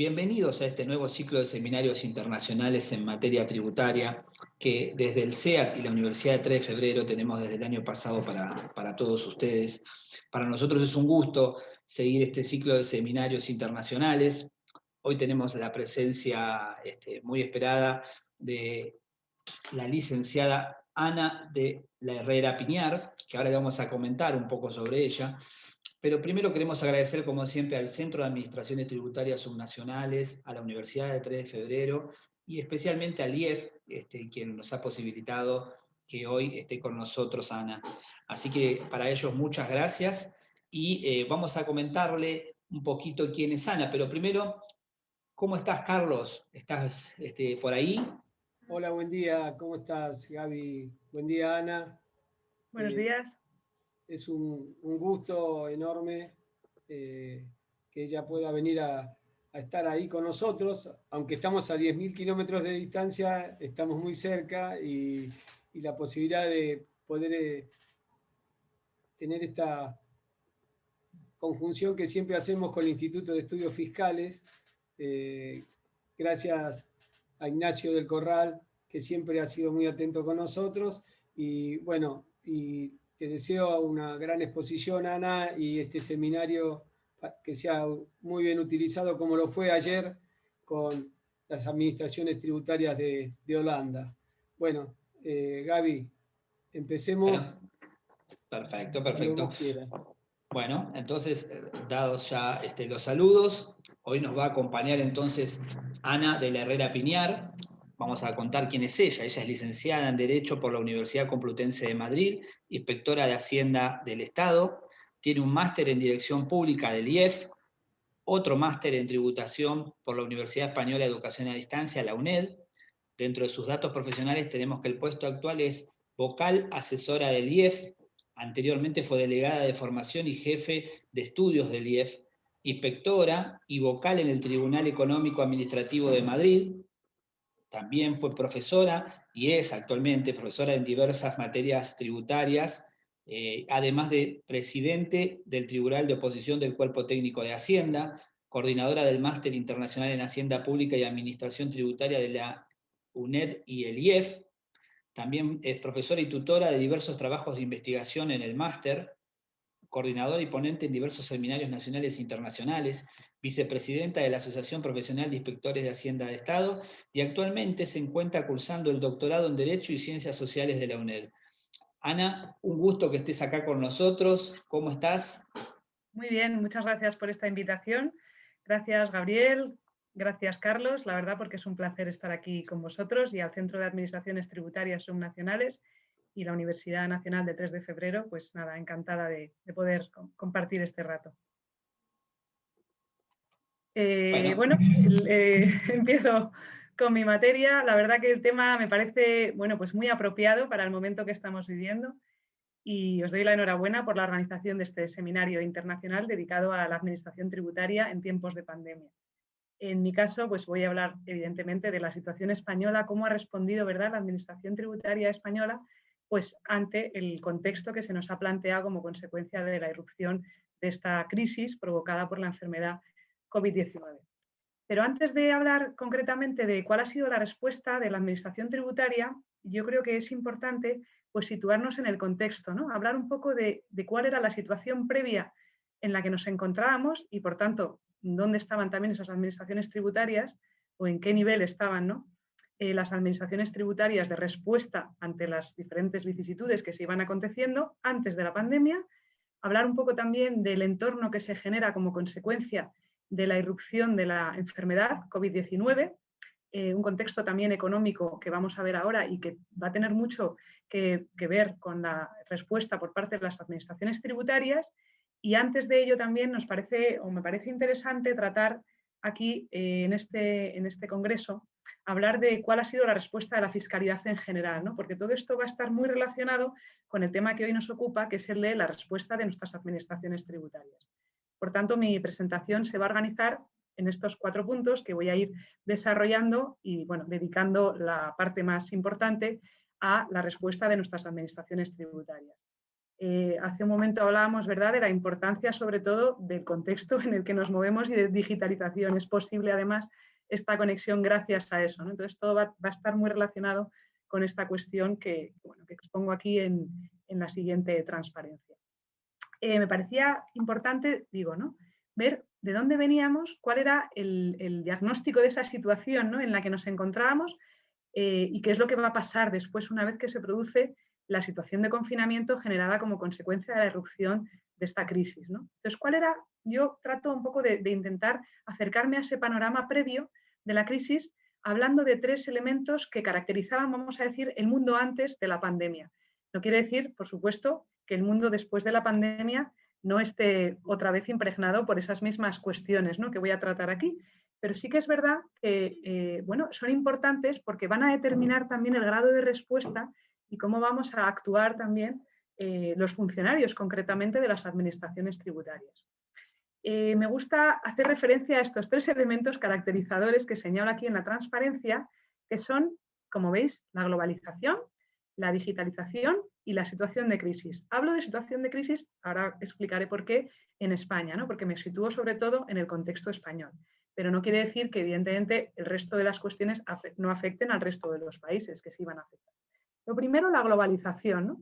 Bienvenidos a este nuevo ciclo de seminarios internacionales en materia tributaria que desde el SEAT y la Universidad de 3 de Febrero tenemos desde el año pasado para todos ustedes. Para nosotros es un gusto seguir este ciclo de seminarios internacionales. Hoy tenemos la presencia muy esperada de la licenciada Ana de la Herrera Piñar, que ahora le vamos a comentar un poco sobre ella. Pero primero queremos agradecer, como siempre, al Centro de Administraciones Tributarias Subnacionales, a la Universidad de 3 de Febrero y especialmente al IEF, quien nos ha posibilitado que hoy esté con nosotros Ana. Así que para ellos muchas gracias y vamos a comentarle un poquito quién es Ana, pero primero, ¿cómo estás, Carlos? ¿Estás por ahí? Hola, buen día. ¿Cómo estás, Gaby? Buen día, Ana. Buenos días. Es un gusto enorme que ella pueda venir a estar ahí con nosotros. Aunque estamos a 10.000 kilómetros de distancia, estamos muy cerca y la posibilidad de poder tener esta conjunción que siempre hacemos con el Instituto de Estudios Fiscales. Gracias a Ignacio del Corral, que siempre ha sido muy atento con nosotros. Y bueno, y te deseo una gran exposición, Ana, y este seminario que sea muy bien utilizado, como lo fue ayer con las administraciones tributarias de Holanda. Bueno, Gaby, empecemos. Bueno, perfecto. Cuando vos quieras. Bueno, entonces, dados ya los saludos, hoy nos va a acompañar entonces Ana de la Herrera Piñar. Vamos a contar quién es ella. Ella es licenciada en Derecho por la Universidad Complutense de Madrid, inspectora de Hacienda del Estado, tiene un máster en Dirección Pública del IEF, otro máster en Tributación por la Universidad Española de Educación a Distancia, la UNED. Dentro de sus datos profesionales tenemos que el puesto actual es vocal asesora del IEF. Anteriormente fue delegada de formación y jefe de estudios del IEF, inspectora y vocal en el Tribunal Económico Administrativo de Madrid. También fue profesora y es actualmente profesora en diversas materias tributarias, además de presidente del Tribunal de Oposición del Cuerpo Técnico de Hacienda, coordinadora del Máster Internacional en Hacienda Pública y Administración Tributaria de la UNED y el IEF. También es profesora y tutora de diversos trabajos de investigación en el máster, coordinadora y ponente en diversos seminarios nacionales e internacionales, vicepresidenta de la Asociación Profesional de Inspectores de Hacienda de Estado y actualmente se encuentra cursando el doctorado en Derecho y Ciencias Sociales de la UNED. Ana, un gusto que estés acá con nosotros. ¿Cómo estás? Muy bien, muchas gracias por esta invitación. Gracias, Gabriel. Gracias, Carlos. La verdad, porque es un placer estar aquí con vosotros y al Centro de Administraciones Tributarias Subnacionales y la Universidad Nacional de 3 de Febrero, pues nada, encantada de poder compartir este rato. Empiezo con mi materia. La verdad que el tema me parece, bueno, pues muy apropiado para el momento que estamos viviendo y os doy la enhorabuena por la organización de este seminario internacional dedicado a la administración tributaria en tiempos de pandemia. En mi caso, pues voy a hablar evidentemente de la situación española, cómo ha respondido, ¿verdad?, la administración tributaria española, pues ante el contexto que se nos ha planteado como consecuencia de la irrupción de esta crisis provocada por la enfermedad COVID-19. Pero antes de hablar concretamente de cuál ha sido la respuesta de la administración tributaria, yo creo que es importante pues situarnos en el contexto, ¿no? Hablar un poco de cuál era la situación previa en la que nos encontrábamos y, por tanto, dónde estaban también esas administraciones tributarias o en qué nivel estaban, ¿no? Las administraciones tributarias de respuesta ante las diferentes vicisitudes que se iban aconteciendo antes de la pandemia, hablar un poco también del entorno que se genera como consecuencia de la irrupción de la enfermedad COVID-19, un contexto también económico que vamos a ver ahora y que va a tener mucho que ver con la respuesta por parte de las administraciones tributarias. Y antes de ello también me parece interesante tratar aquí en este congreso, hablar de cuál ha sido la respuesta de la fiscalidad en general, ¿no? Porque todo esto va a estar muy relacionado con el tema que hoy nos ocupa, que es el de la respuesta de nuestras administraciones tributarias. Por tanto, mi presentación se va a organizar en estos 4 puntos que voy a ir desarrollando y, bueno, dedicando la parte más importante a la respuesta de nuestras administraciones tributarias. Hace un momento hablábamos, ¿verdad?, de la importancia sobre todo del contexto en el que nos movemos y de digitalización. Es posible además esta conexión gracias a eso, ¿no? Entonces todo va a estar muy relacionado con esta cuestión que expongo aquí en la siguiente transparencia. Me parecía importante, ¿no?, ver de dónde veníamos, cuál era el diagnóstico de esa situación, ¿no?, en la que nos encontrábamos y qué es lo que va a pasar después una vez que se produce la situación de confinamiento generada como consecuencia de la irrupción de esta crisis, ¿no? Entonces, ¿cuál era? Yo trato un poco de intentar acercarme a ese panorama previo de la crisis hablando de 3 elementos que caracterizaban, vamos a decir, el mundo antes de la pandemia. No quiere decir, por supuesto, que el mundo después de la pandemia no esté otra vez impregnado por esas mismas cuestiones, ¿no?, que voy a tratar aquí. Pero sí que es verdad que son importantes porque van a determinar también el grado de respuesta y cómo vamos a actuar también los funcionarios concretamente de las administraciones tributarias. Me gusta hacer referencia a estos 3 elementos caracterizadores que señalo aquí en la transparencia, que son, como veis, la globalización, la digitalización y la situación de crisis. Hablo de situación de crisis, ahora explicaré por qué, en España, ¿no?, porque me sitúo sobre todo en el contexto español. Pero no quiere decir que, evidentemente, el resto de las cuestiones no afecten al resto de los países que sí van a afectar. Lo primero, la globalización, ¿no?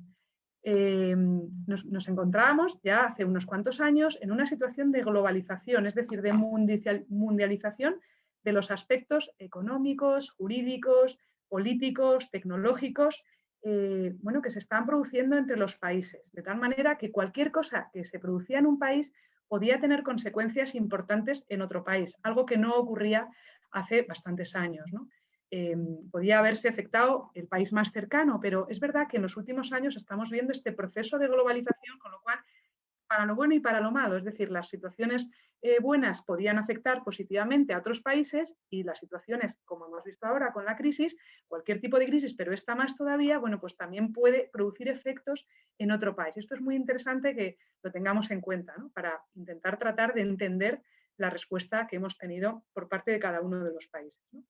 Nos encontrábamos ya hace unos cuantos años en una situación de globalización, es decir, de mundialización de los aspectos económicos, jurídicos, políticos, tecnológicos, que se están produciendo entre los países, de tal manera que cualquier cosa que se producía en un país podía tener consecuencias importantes en otro país, algo que no ocurría hace bastantes años, ¿no? Podía haberse afectado el país más cercano, pero es verdad que en los últimos años estamos viendo este proceso de globalización, con lo cual, para lo bueno y para lo malo, es decir, las situaciones buenas podían afectar positivamente a otros países y las situaciones, como hemos visto ahora con la crisis, cualquier tipo de crisis, pero esta más todavía, pues también puede producir efectos en otro país. Esto es muy interesante que lo tengamos en cuenta, ¿no?, para intentar tratar de entender la respuesta que hemos tenido por parte de cada uno de los países, ¿no?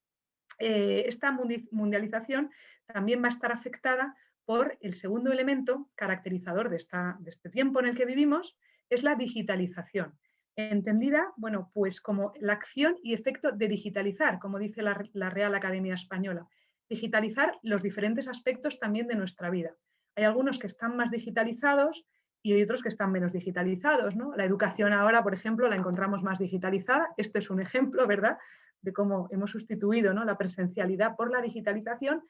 Esta mundialización también va a estar afectada por el segundo elemento caracterizador de este tiempo en el que vivimos, es la digitalización. Entendida, pues como la acción y efecto de digitalizar, como dice la Real Academia Española. Digitalizar los diferentes aspectos también de nuestra vida. Hay algunos que están más digitalizados y hay otros que están menos digitalizados, ¿no? La educación ahora, por ejemplo, la encontramos más digitalizada. Este es un ejemplo, ¿verdad?, de cómo hemos sustituido, ¿no?, la presencialidad por la digitalización,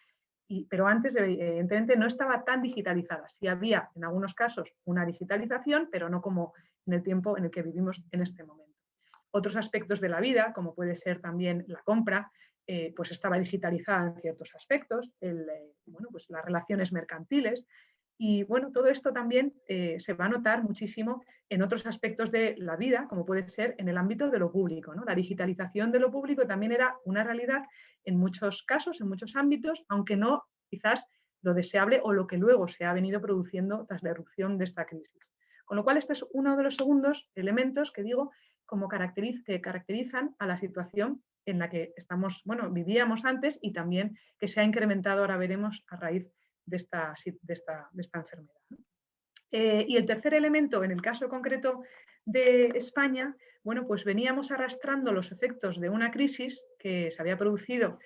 pero antes, evidentemente, no estaba tan digitalizada. Sí había, en algunos casos, una digitalización, pero no como en el tiempo en el que vivimos en este momento. Otros aspectos de la vida, como puede ser también la compra, pues estaba digitalizada en ciertos aspectos, pues las relaciones mercantiles. Y todo esto también se va a notar muchísimo en otros aspectos de la vida, como puede ser en el ámbito de lo público, ¿no? La digitalización de lo público también era una realidad en muchos casos, en muchos ámbitos, aunque no quizás lo deseable o lo que luego se ha venido produciendo tras la irrupción de esta crisis. Con lo cual, este es uno de los segundos elementos que digo que caracterizan a la situación en la que vivíamos antes y también que se ha incrementado, ahora veremos, a raíz de esta enfermedad, ¿no? Y el tercer elemento, en el caso concreto de España, pues veníamos arrastrando los efectos de una crisis que se había producido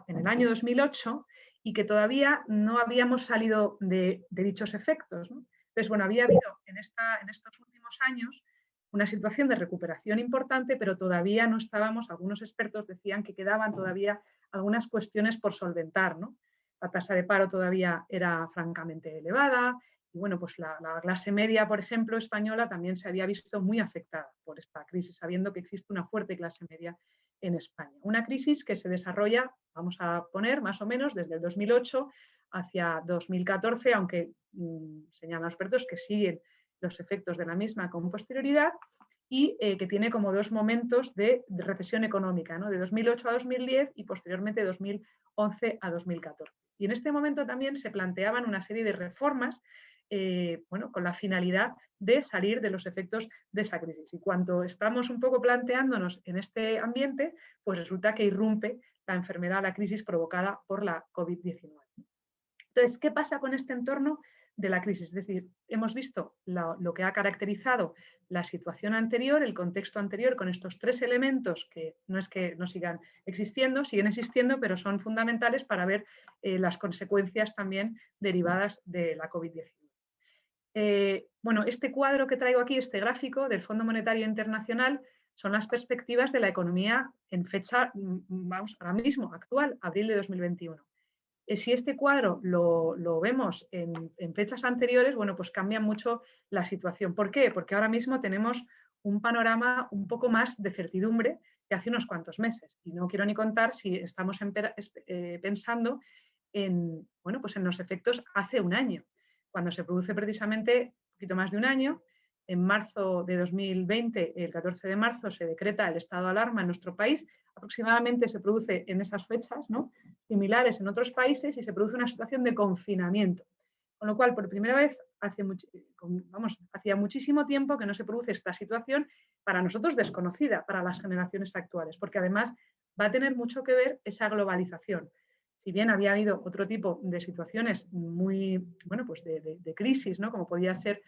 en el año 2008 y que todavía no habíamos salido de dichos efectos, ¿no? Entonces, había habido en estos últimos años una situación de recuperación importante, pero todavía no estábamos, algunos expertos decían que quedaban todavía algunas cuestiones por solventar, ¿no? La tasa de paro todavía era francamente elevada y pues la clase media, por ejemplo, española también se había visto muy afectada por esta crisis, sabiendo que existe una fuerte clase media en España. Una crisis que se desarrolla, vamos a poner más o menos, desde el 2008 hacia 2014, aunque señalan los expertos que siguen los efectos de la misma con posterioridad y que tiene como 2 momentos de recesión económica, ¿no?, de 2008 a 2010 y posteriormente de 2011 a 2014. Y en este momento también se planteaban una serie de reformas con la finalidad de salir de los efectos de esa crisis. Y cuando estamos un poco planteándonos en este ambiente, pues resulta que irrumpe la enfermedad, la crisis provocada por la COVID-19. Entonces, ¿qué pasa con este entorno de la crisis. Es decir, hemos visto lo que ha caracterizado la situación anterior, el contexto anterior, con estos tres elementos que no es que no sigan existiendo, siguen existiendo, pero son fundamentales para ver las consecuencias también derivadas de la COVID-19. Bueno, este cuadro que traigo aquí, este gráfico del Fondo Monetario Internacional, son las perspectivas de la economía en fecha, vamos, ahora mismo, actual, abril de 2021. Si este cuadro lo vemos en fechas anteriores, bueno, pues cambia mucho la situación. ¿Por qué? Porque ahora mismo tenemos un panorama un poco más de certidumbre que hace unos cuantos meses. Y no quiero ni contar si estamos pensando en, bueno, pues en los efectos hace un año, cuando se produce precisamente un poquito más de un año. En marzo de 2020, el 14 de marzo, se decreta el estado de alarma en nuestro país. Aproximadamente se produce en esas fechas, ¿no?, similares en otros países, y se produce una situación de confinamiento. Con lo cual, por primera vez, hacía muchísimo tiempo que no se produce esta situación, para nosotros desconocida, para las generaciones actuales, porque además va a tener mucho que ver esa globalización. Si bien había habido otro tipo de situaciones muy, bueno, pues de crisis, ¿no?, como podía ser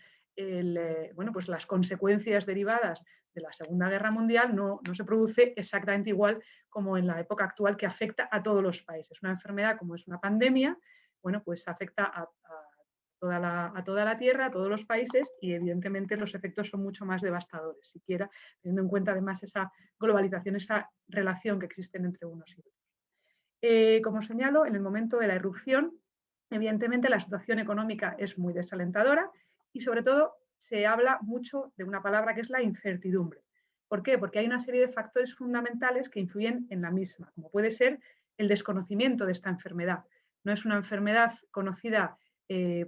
bueno, pues las consecuencias derivadas de la Segunda Guerra Mundial, no se produce exactamente igual como en la época actual, que afecta a todos los países. Una enfermedad como es una pandemia, bueno, pues afecta a toda la Tierra, a todos los países, y evidentemente los efectos son mucho más devastadores, siquiera teniendo en cuenta además esa globalización, esa relación que existe entre unos y otros. Como señalo, en el momento de la irrupción, evidentemente la situación económica es muy desalentadora, y sobre todo se habla mucho de una palabra que es la incertidumbre. ¿Por qué? Porque hay una serie de factores fundamentales que influyen en la misma, como puede ser el desconocimiento de esta enfermedad. No es una enfermedad conocida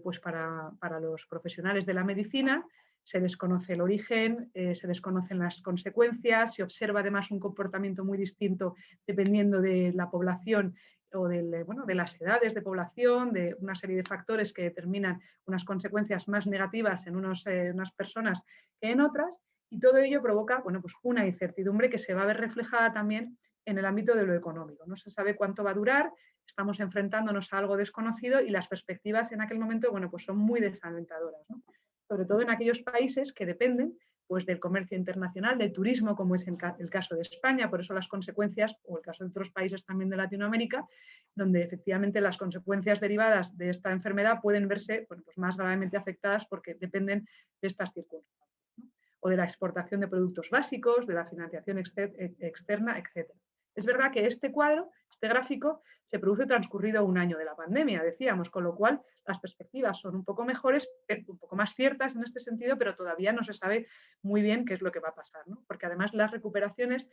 pues para los profesionales de la medicina, se desconoce el origen, se desconocen las consecuencias, se observa además un comportamiento muy distinto dependiendo de la población o de las edades de población, de una serie de factores que determinan unas consecuencias más negativas en unas personas que en otras, y todo ello provoca, bueno, pues una incertidumbre que se va a ver reflejada también en el ámbito de lo económico. No se sabe cuánto va a durar, estamos enfrentándonos a algo desconocido, y las perspectivas en aquel momento, bueno, pues son muy desalentadoras, ¿no?, sobre todo en aquellos países que dependen pues del comercio internacional, del turismo, como es el caso de España. Por eso las consecuencias, o el caso de otros países también de Latinoamérica, donde efectivamente las consecuencias derivadas de esta enfermedad pueden verse, bueno, pues más gravemente afectadas, porque dependen de estas circunstancias, ¿no?, o de la exportación de productos básicos, de la financiación externa, etc. Es verdad que este cuadro, este gráfico, se produce transcurrido un año de la pandemia, decíamos, con lo cual las perspectivas son un poco mejores, un poco más ciertas en este sentido, pero todavía no se sabe muy bien qué es lo que va a pasar, ¿no?, porque además las recuperaciones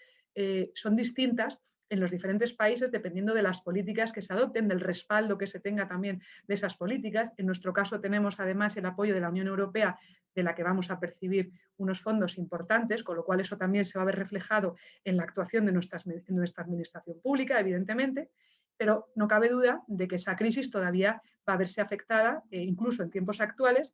son distintas en los diferentes países dependiendo de las políticas que se adopten, del respaldo que se tenga también de esas políticas. En nuestro caso tenemos además el apoyo de la Unión Europea, de la que vamos a percibir unos fondos importantes, con lo cual eso también se va a ver reflejado en la actuación de nuestra administración pública, evidentemente, pero no cabe duda de que esa crisis todavía va a verse afectada, incluso en tiempos actuales,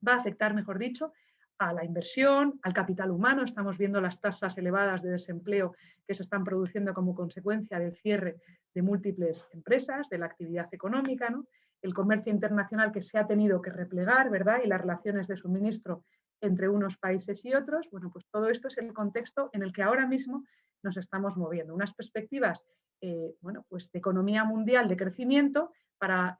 va a afectar, mejor dicho, a la inversión, al capital humano. Estamos viendo las tasas elevadas de desempleo que se están produciendo como consecuencia del cierre de múltiples empresas, de la actividad económica, ¿no?, el comercio internacional que se ha tenido que replegar, ¿verdad?, y las relaciones de suministro entre unos países y otros. Bueno, pues todo esto es el contexto en el que ahora mismo nos estamos moviendo. Unas perspectivas bueno, pues de economía mundial de crecimiento para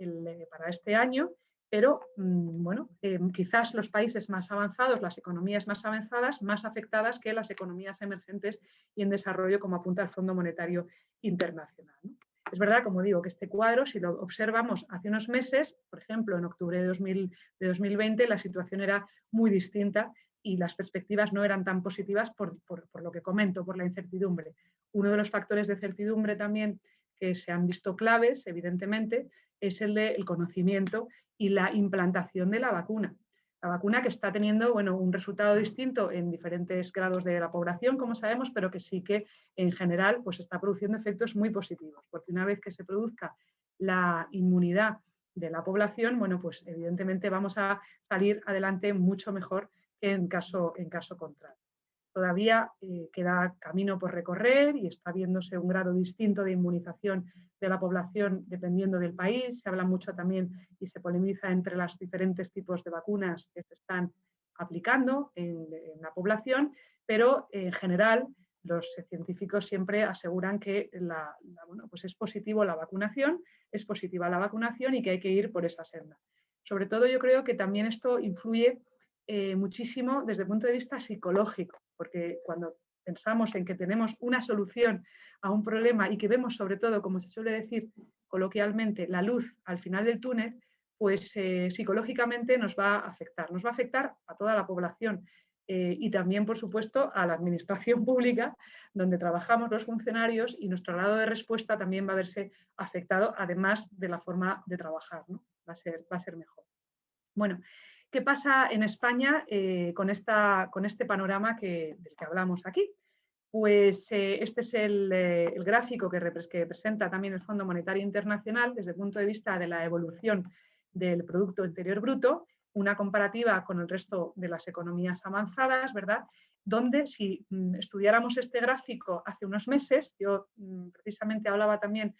este año, pero bueno, quizás los países más avanzados, las economías más avanzadas, más afectadas que las economías emergentes y en desarrollo, como apunta el Fondo Monetario Internacional, ¿no? Es verdad, como digo, que este cuadro, si lo observamos hace unos meses, por ejemplo, en octubre de 2020, la situación era muy distinta y las perspectivas no eran tan positivas por lo que comento, por la incertidumbre. Uno de los factores de certidumbre también que se han visto claves, evidentemente, es el del conocimiento y la implantación de la vacuna. La vacuna que está teniendo, bueno, un resultado distinto en diferentes grados de la población, como sabemos, pero que sí que en general pues está produciendo efectos muy positivos, porque una vez que se produzca la inmunidad de la población, bueno, pues evidentemente vamos a salir adelante mucho mejor que en caso contrario. todavía queda camino por recorrer y está viéndose un grado distinto de inmunización de la población dependiendo del país. Se habla mucho también y se polemiza entre los diferentes tipos de vacunas que se están aplicando en la población, pero en general los científicos siempre aseguran que bueno, pues es positivo la vacunación, es positiva la vacunación y que hay que ir por esa senda. Sobre todo yo creo que también esto influye muchísimo desde el punto de vista psicológico, porque cuando pensamos en que tenemos una solución a un problema y que vemos sobre todo, como se suele decir coloquialmente, la luz al final del túnel, pues psicológicamente nos va a afectar a toda la población y también, por supuesto, a la administración pública donde trabajamos los funcionarios, y nuestro grado de respuesta también va a verse afectado, además de la forma de trabajar, ¿no? Va a ser mejor. Bueno, ¿qué pasa en España con este panorama del que hablamos aquí? Pues este es el gráfico que presenta también el Fondo Monetario Internacional desde el punto de vista de la evolución del Producto Interior Bruto, una comparativa con el resto de las economías avanzadas, ¿verdad? Donde si estudiáramos este gráfico hace unos meses, yo precisamente hablaba también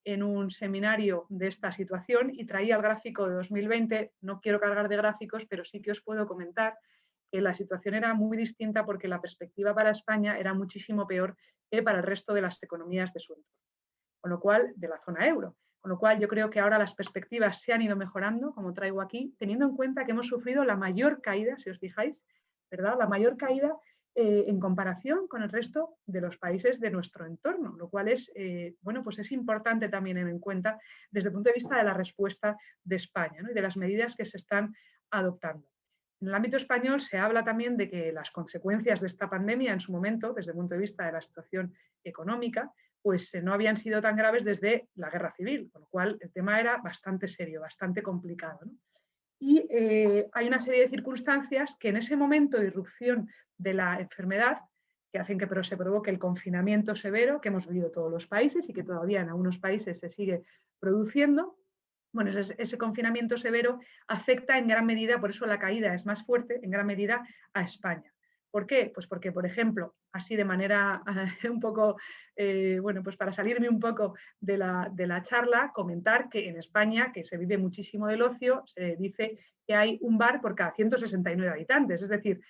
en un seminario de esta situación y traía el gráfico de 2020, no quiero cargar de gráficos, pero sí que os puedo comentar que la situación era muy distinta porque la perspectiva para España era muchísimo peor que para el resto de las economías de su entorno, con lo cual, de la zona euro. Con lo cual, yo creo que ahora las perspectivas se han ido mejorando, como traigo aquí, teniendo en cuenta que hemos sufrido la mayor caída, si os fijáis, ¿verdad? La mayor caída en comparación con el resto de los países de nuestro entorno, lo cual es, bueno, pues es importante también tener en cuenta desde el punto de vista de la respuesta de España, ¿no? Y de las medidas que se están adoptando. En el ámbito español se habla también de que las consecuencias de esta pandemia en su momento, desde el punto de vista de la situación económica, pues no habían sido tan graves desde la guerra civil, con lo cual el tema era bastante serio, bastante complicado, ¿no? Y hay una serie de circunstancias que en ese momento de irrupción de la enfermedad, que hacen que se provoque el confinamiento severo que hemos vivido todos los países y que todavía en algunos países se sigue produciendo. Bueno, ese confinamiento severo afecta en gran medida, por eso la caída es más fuerte, en gran medida a España. ¿Por qué? Pues porque, por ejemplo, así de manera un poco, bueno, pues para salirme un poco de la charla, comentar que en España, que se vive muchísimo del ocio, se dice que hay un bar por cada 169 habitantes. Es decir,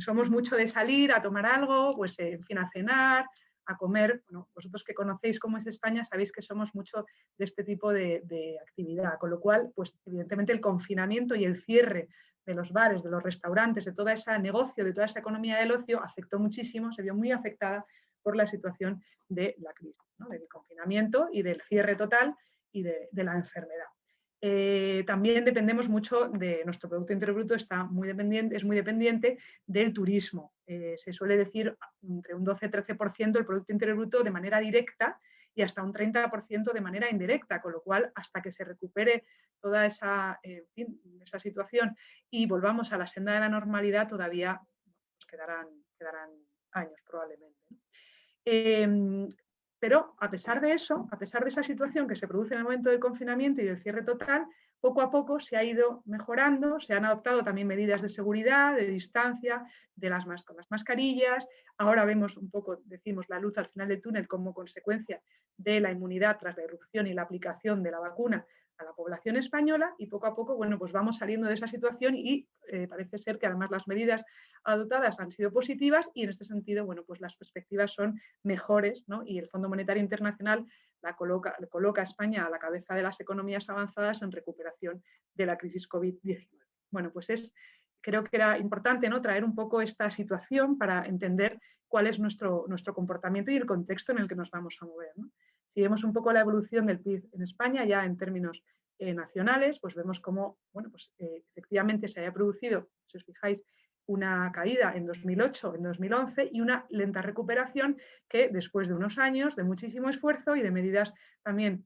somos mucho de salir a tomar algo, pues en fin, a cenar, a comer. Bueno, vosotros que conocéis cómo es España sabéis que somos mucho de este tipo de actividad, con lo cual, pues evidentemente el confinamiento y el cierre de los bares, de los restaurantes, de todo ese negocio, de toda esa economía del ocio, afectó muchísimo, se vio muy afectada por la situación de la crisis, ¿no? Del confinamiento y del cierre total y de la enfermedad. También dependemos mucho de nuestro Producto Interior Bruto, es muy dependiente del turismo. Se suele decir entre un 12-13% del Producto Interior Bruto de manera directa y hasta un 30% de manera indirecta, con lo cual hasta que se recupere toda esa situación y volvamos a la senda de la normalidad todavía pues quedarán años probablemente. Pero a pesar de eso, a pesar de esa situación que se produce en el momento del confinamiento y del cierre total, poco a poco se ha ido mejorando, se han adoptado también medidas de seguridad, de distancia, con las mascarillas. Ahora vemos un poco, decimos, la luz al final del túnel como consecuencia de la inmunidad tras la irrupción y la aplicación de la vacuna a la población española, y poco a poco, bueno, pues vamos saliendo de esa situación y parece ser que además las medidas adoptadas han sido positivas y en este sentido, bueno, pues las perspectivas son mejores, ¿no? Y el Fondo Monetario Internacional coloca a España a la cabeza de las economías avanzadas en recuperación de la crisis COVID-19. Bueno, pues creo que era importante, ¿no?, traer un poco esta situación para entender cuál es nuestro comportamiento y el contexto en el que nos vamos a mover, ¿no? Si vemos un poco la evolución del PIB en España, ya en términos nacionales, pues vemos cómo, bueno, pues efectivamente se haya producido, si os fijáis, una caída en 2008, en 2011 y una lenta recuperación que después de unos años de muchísimo esfuerzo y de medidas también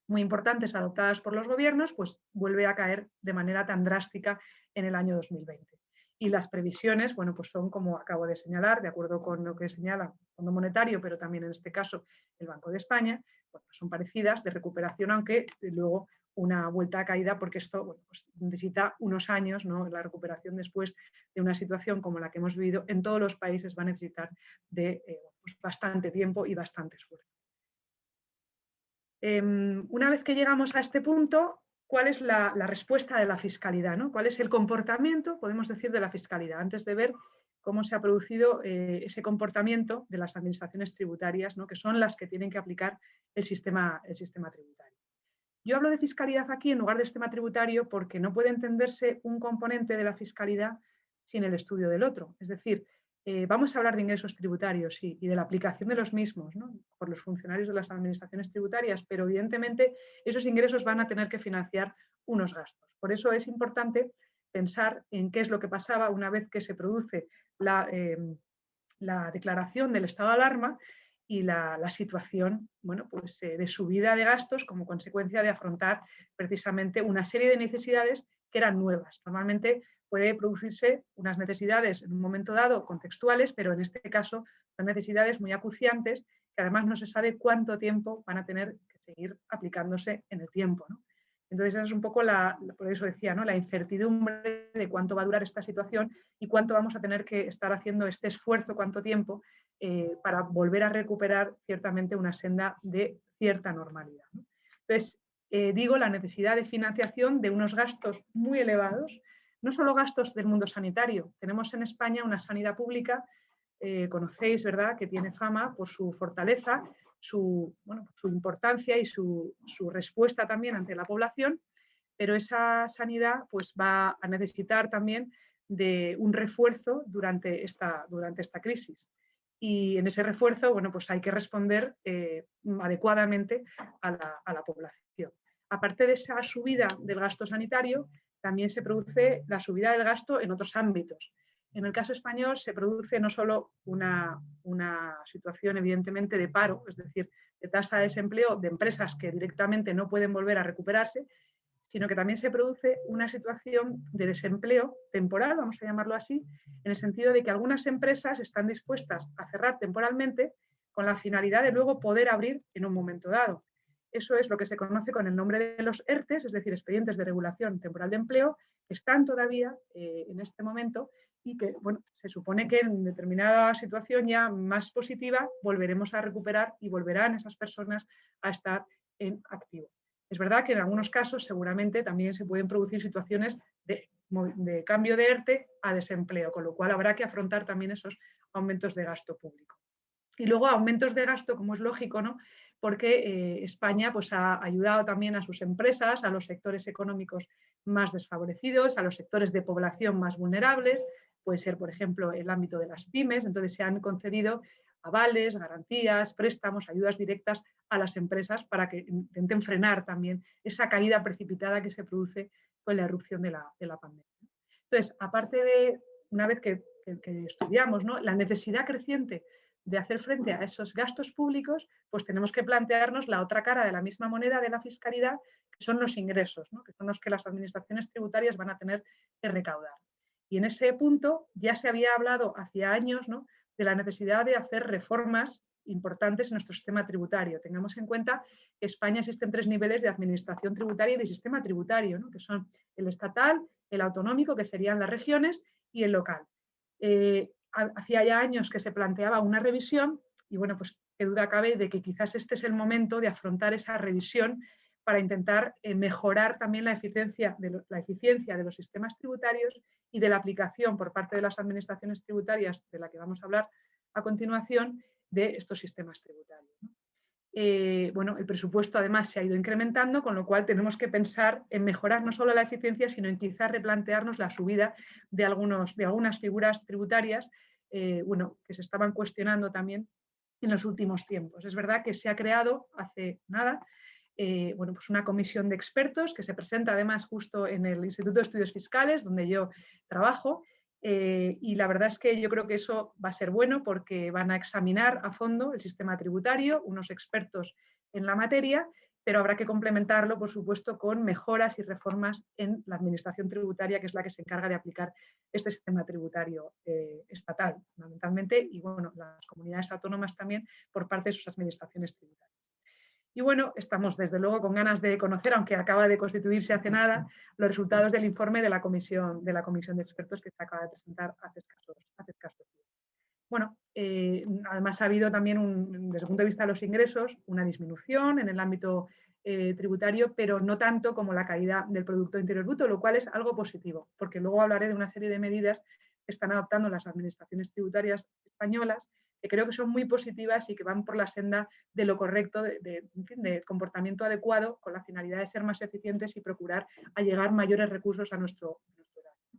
muy importantes adoptadas por los gobiernos, pues vuelve a caer de manera tan drástica en el año 2020. Y las previsiones, bueno, pues son como acabo de señalar, de acuerdo con lo que señala el Fondo Monetario, pero también en este caso el Banco de España, bueno, son parecidas de recuperación, aunque luego una vuelta a caída, porque esto bueno, pues necesita unos años, ¿no? La recuperación después de una situación como la que hemos vivido en todos los países va a necesitar de pues bastante tiempo y bastante esfuerzo. Una vez que llegamos a este punto, ¿cuál es la respuesta de la fiscalidad, ¿no? ¿Cuál es el comportamiento, podemos decir, de la fiscalidad? Antes de ver cómo se ha producido ese comportamiento de las administraciones tributarias, ¿no? Que son las que tienen que aplicar el sistema tributario. Yo hablo de fiscalidad aquí en lugar de sistema tributario porque no puede entenderse un componente de la fiscalidad sin el estudio del otro. Es decir, vamos a hablar de ingresos tributarios sí, y de la aplicación de los mismos, ¿no? Por los funcionarios de las administraciones tributarias, pero evidentemente esos ingresos van a tener que financiar unos gastos. Por eso es importante pensar en qué es lo que pasaba una vez que se produce la declaración del estado de alarma y la situación bueno, pues, de subida de gastos como consecuencia de afrontar precisamente una serie de necesidades que eran nuevas. Normalmente puede producirse unas necesidades en un momento dado contextuales, pero en este caso son necesidades muy acuciantes que además no se sabe cuánto tiempo van a tener que seguir aplicándose en el tiempo, ¿no? Entonces, esa es un poco por eso decía, ¿no? La incertidumbre de cuánto va a durar esta situación y cuánto vamos a tener que estar haciendo este esfuerzo, cuánto tiempo, para volver a recuperar ciertamente una senda de cierta normalidad, ¿no? Entonces, digo, la necesidad de financiación de unos gastos muy elevados, no solo gastos del mundo sanitario. Tenemos en España una sanidad pública, conocéis, ¿verdad?, que tiene fama por su fortaleza, su importancia y su respuesta también ante la población, pero esa sanidad pues, va a necesitar también de un refuerzo durante esta crisis. Y en ese refuerzo, bueno, pues hay que responder adecuadamente a la población. Aparte de esa subida del gasto sanitario, también se produce la subida del gasto en otros ámbitos. En el caso español se produce no solo una situación evidentemente de paro, es decir, de tasa de desempleo de empresas que directamente no pueden volver a recuperarse, sino que también se produce una situación de desempleo temporal, vamos a llamarlo así, en el sentido de que algunas empresas están dispuestas a cerrar temporalmente con la finalidad de luego poder abrir en un momento dado. Eso es lo que se conoce con el nombre de los ERTEs, es decir, expedientes de regulación temporal de empleo, que están todavía en este momento y que, bueno, se supone que en determinada situación ya más positiva volveremos a recuperar y volverán esas personas a estar en activo. Es verdad que en algunos casos seguramente también se pueden producir situaciones de cambio de ERTE a desempleo, con lo cual habrá que afrontar también esos aumentos de gasto público. Y luego aumentos de gasto, como es lógico, ¿no? Porque España pues, ha ayudado también a sus empresas, a los sectores económicos más desfavorecidos, a los sectores de población más vulnerables, puede ser, por ejemplo, el ámbito de las pymes, entonces se han concedido avales, garantías, préstamos, ayudas directas a las empresas para que intenten frenar también esa caída precipitada que se produce con la erupción de la pandemia. Entonces, aparte de, una vez que estudiamos, ¿no?, la necesidad creciente de hacer frente a esos gastos públicos, pues tenemos que plantearnos la otra cara de la misma moneda de la fiscalidad, que son los ingresos, ¿no?, que son los que las administraciones tributarias van a tener que recaudar. Y en ese punto ya se había hablado hacía años, ¿no?, de la necesidad de hacer reformas importantes en nuestro sistema tributario. Tengamos en cuenta que en España existen 3 niveles de administración tributaria y de sistema tributario, ¿no?, que son el estatal, el autonómico, que serían las regiones, y el local. Hacía ya años que se planteaba una revisión y, bueno, pues qué duda cabe de que quizás este es el momento de afrontar esa revisión para intentar mejorar también la eficiencia de los sistemas tributarios y de la aplicación por parte de las administraciones tributarias, de la que vamos a hablar a continuación, de estos sistemas tributarios, ¿no? Bueno, el presupuesto además se ha ido incrementando, con lo cual tenemos que pensar en mejorar no solo la eficiencia, sino en quizás replantearnos la subida de algunas figuras tributarias bueno, que se estaban cuestionando también en los últimos tiempos. Es verdad que se ha creado hace nada bueno, pues una comisión de expertos que se presenta además justo en el Instituto de Estudios Fiscales, donde yo trabajo, y la verdad es que yo creo que eso va a ser bueno porque van a examinar a fondo el sistema tributario, unos expertos en la materia, pero habrá que complementarlo, por supuesto, con mejoras y reformas en la administración tributaria, que es la que se encarga de aplicar este sistema tributario estatal, fundamentalmente, y bueno, las comunidades autónomas también por parte de sus administraciones tributarias. Y bueno, estamos desde luego con ganas de conocer, aunque acaba de constituirse hace nada, los resultados del informe de la comisión de expertos que se acaba de presentar hace escasos días. Bueno, además ha habido también, desde el punto de vista de los ingresos, una disminución en el ámbito tributario, pero no tanto como la caída del Producto Interior Bruto, lo cual es algo positivo, porque luego hablaré de una serie de medidas que están adoptando las administraciones tributarias españolas, que creo que son muy positivas y que van por la senda de lo correcto, de comportamiento adecuado, con la finalidad de ser más eficientes y procurar allegar mayores recursos a nuestro gasto.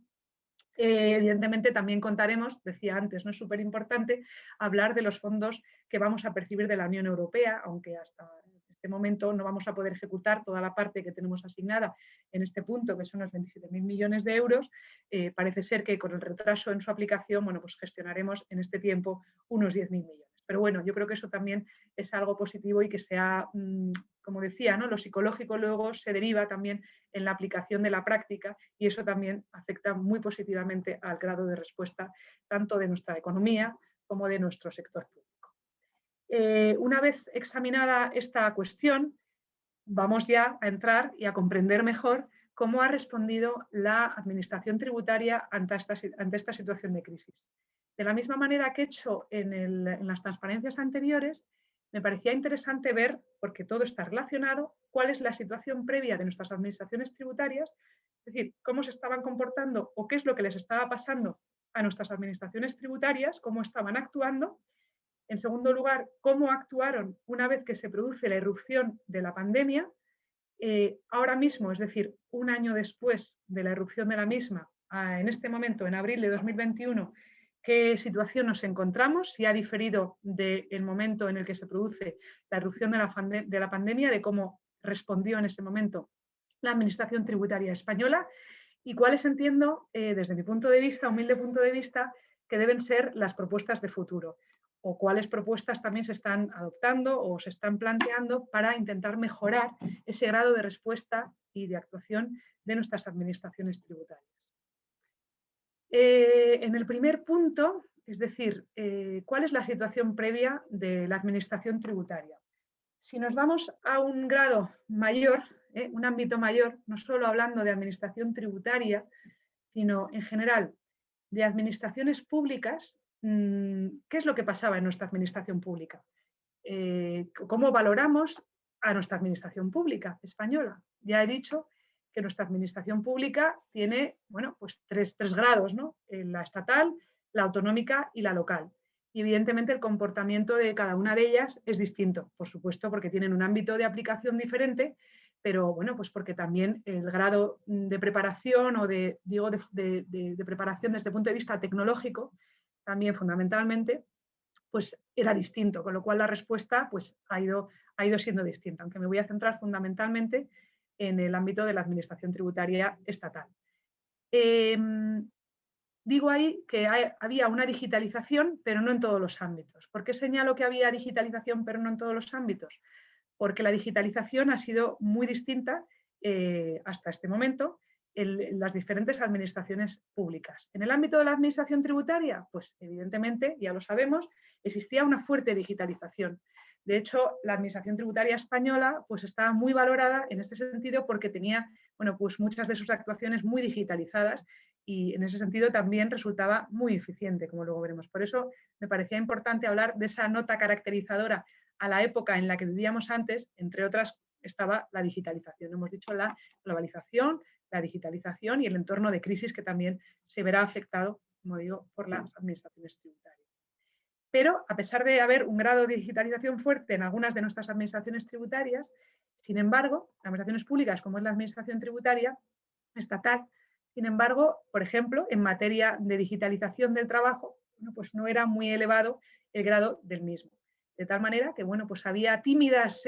Evidentemente también contaremos, decía antes, no es súper importante hablar de los fondos que vamos a percibir de la Unión Europea, aunque hasta este momento no vamos a poder ejecutar toda la parte que tenemos asignada en este punto, que son los 27.000 millones de euros. Parece ser que con el retraso en su aplicación, bueno, pues gestionaremos en este tiempo unos 10.000 millones. Pero bueno, yo creo que eso también es algo positivo y que sea, como decía, ¿no? Lo psicológico luego se deriva también en la aplicación de la práctica y eso también afecta muy positivamente al grado de respuesta tanto de nuestra economía como de nuestro sector público. Una vez examinada esta cuestión, vamos ya a entrar y a comprender mejor cómo ha respondido la administración tributaria ante esta situación de crisis. De la misma manera que he hecho en las transparencias anteriores, me parecía interesante ver, porque todo está relacionado, cuál es la situación previa de nuestras administraciones tributarias, es decir, cómo se estaban comportando o qué es lo que les estaba pasando a nuestras administraciones tributarias, cómo estaban actuando. En segundo lugar, cómo actuaron una vez que se produce la irrupción de la pandemia. Ahora mismo, es decir, un año después de la irrupción de la misma, en este momento, en abril de 2021, qué situación nos encontramos, si ha diferido del momento en el que se produce la irrupción de la pandemia, de cómo respondió en ese momento la Administración Tributaria Española y cuáles entiendo, desde mi punto de vista, humilde punto de vista, que deben ser las propuestas de futuro o cuáles propuestas también se están adoptando o se están planteando para intentar mejorar ese grado de respuesta y de actuación de nuestras administraciones tributarias. En el primer punto, es decir, ¿cuál es la situación previa de la administración tributaria? Si nos vamos a un grado mayor, un ámbito mayor, no solo hablando de administración tributaria, sino en general de administraciones públicas, ¿qué es lo que pasaba en nuestra administración pública? ¿Cómo valoramos a nuestra administración pública española? Ya he dicho que nuestra administración pública tiene, bueno, pues tres grados, ¿no? La estatal, la autonómica y la local. Y evidentemente el comportamiento de cada una de ellas es distinto, por supuesto, porque tienen un ámbito de aplicación diferente, pero bueno, pues porque también el grado de preparación o de preparación desde el punto de vista tecnológico, también fundamentalmente, pues era distinto, con lo cual la respuesta pues, ha ido siendo distinta, aunque me voy a centrar fundamentalmente en el ámbito de la administración tributaria estatal. Digo ahí que había una digitalización, pero no en todos los ámbitos. ¿Por qué señalo que había digitalización, pero no en todos los ámbitos? Porque la digitalización ha sido muy distinta hasta este momento en las diferentes administraciones públicas. En el ámbito de la administración tributaria, pues evidentemente, ya lo sabemos, existía una fuerte digitalización. De hecho, la administración tributaria española pues, estaba muy valorada en este sentido porque tenía bueno, pues, muchas de sus actuaciones muy digitalizadas y en ese sentido también resultaba muy eficiente, como luego veremos. Por eso me parecía importante hablar de esa nota caracterizadora a la época en la que vivíamos antes, entre otras, estaba la digitalización. Hemos dicho la globalización, la digitalización y el entorno de crisis que también se verá afectado, como digo, por las administraciones tributarias. Pero a pesar de haber un grado de digitalización fuerte en algunas de nuestras administraciones tributarias, sin embargo, las administraciones públicas, como es la administración tributaria estatal, sin embargo, por ejemplo, en materia de digitalización del trabajo, bueno, pues no era muy elevado el grado del mismo. De tal manera que bueno, pues había tímidas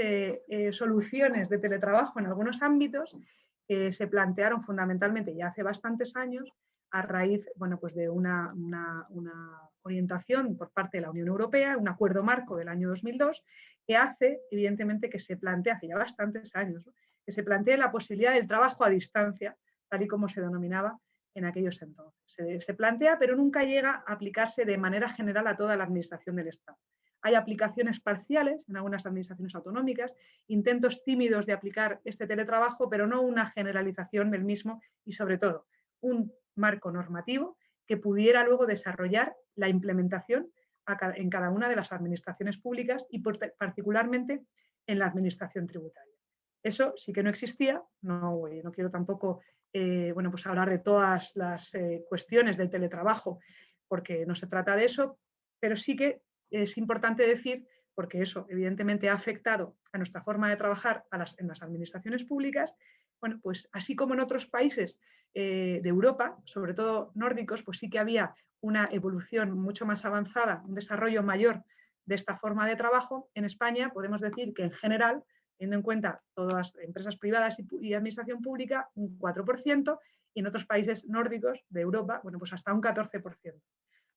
soluciones de teletrabajo en algunos ámbitos que se plantearon fundamentalmente ya hace bastantes años a raíz bueno, pues de una orientación por parte de la Unión Europea, un acuerdo marco del año 2002, que hace, evidentemente, que se plantee, hace ya bastantes años, ¿no? Que se plantee la posibilidad del trabajo a distancia, tal y como se denominaba en aquellos entonces. Se plantea, pero nunca llega a aplicarse de manera general a toda la administración del Estado. Hay aplicaciones parciales en algunas administraciones autonómicas, intentos tímidos de aplicar este teletrabajo, pero no una generalización del mismo y, sobre todo, un marco normativo que pudiera luego desarrollar la implementación en cada una de las administraciones públicas y particularmente en la administración tributaria. Eso sí que no existía, no quiero tampoco bueno, pues hablar de todas las cuestiones del teletrabajo, porque no se trata de eso, pero sí que es importante decir, porque eso evidentemente ha afectado a nuestra forma de trabajar en las administraciones públicas, bueno, pues así como en otros países de Europa, sobre todo nórdicos, pues sí que había una evolución mucho más avanzada, un desarrollo mayor de esta forma de trabajo. En España podemos decir que en general, teniendo en cuenta todas las empresas privadas y administración pública, un 4%, y en otros países nórdicos de Europa, bueno, pues hasta un 14%.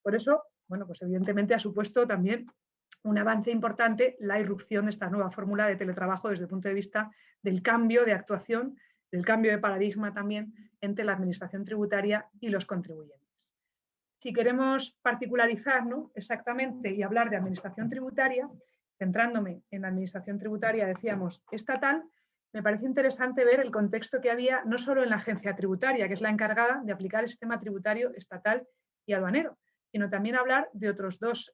Por eso, bueno, pues evidentemente ha supuesto también un avance importante la irrupción de esta nueva fórmula de teletrabajo desde el punto de vista del cambio de actuación, del cambio de paradigma también entre la administración tributaria y los contribuyentes. Si queremos particularizar, ¿no?, exactamente y hablar de administración tributaria, centrándome en la administración tributaria, decíamos, estatal, me parece interesante ver el contexto que había no solo en la agencia tributaria, que es la encargada de aplicar el sistema tributario estatal y aduanero, sino también hablar de otras dos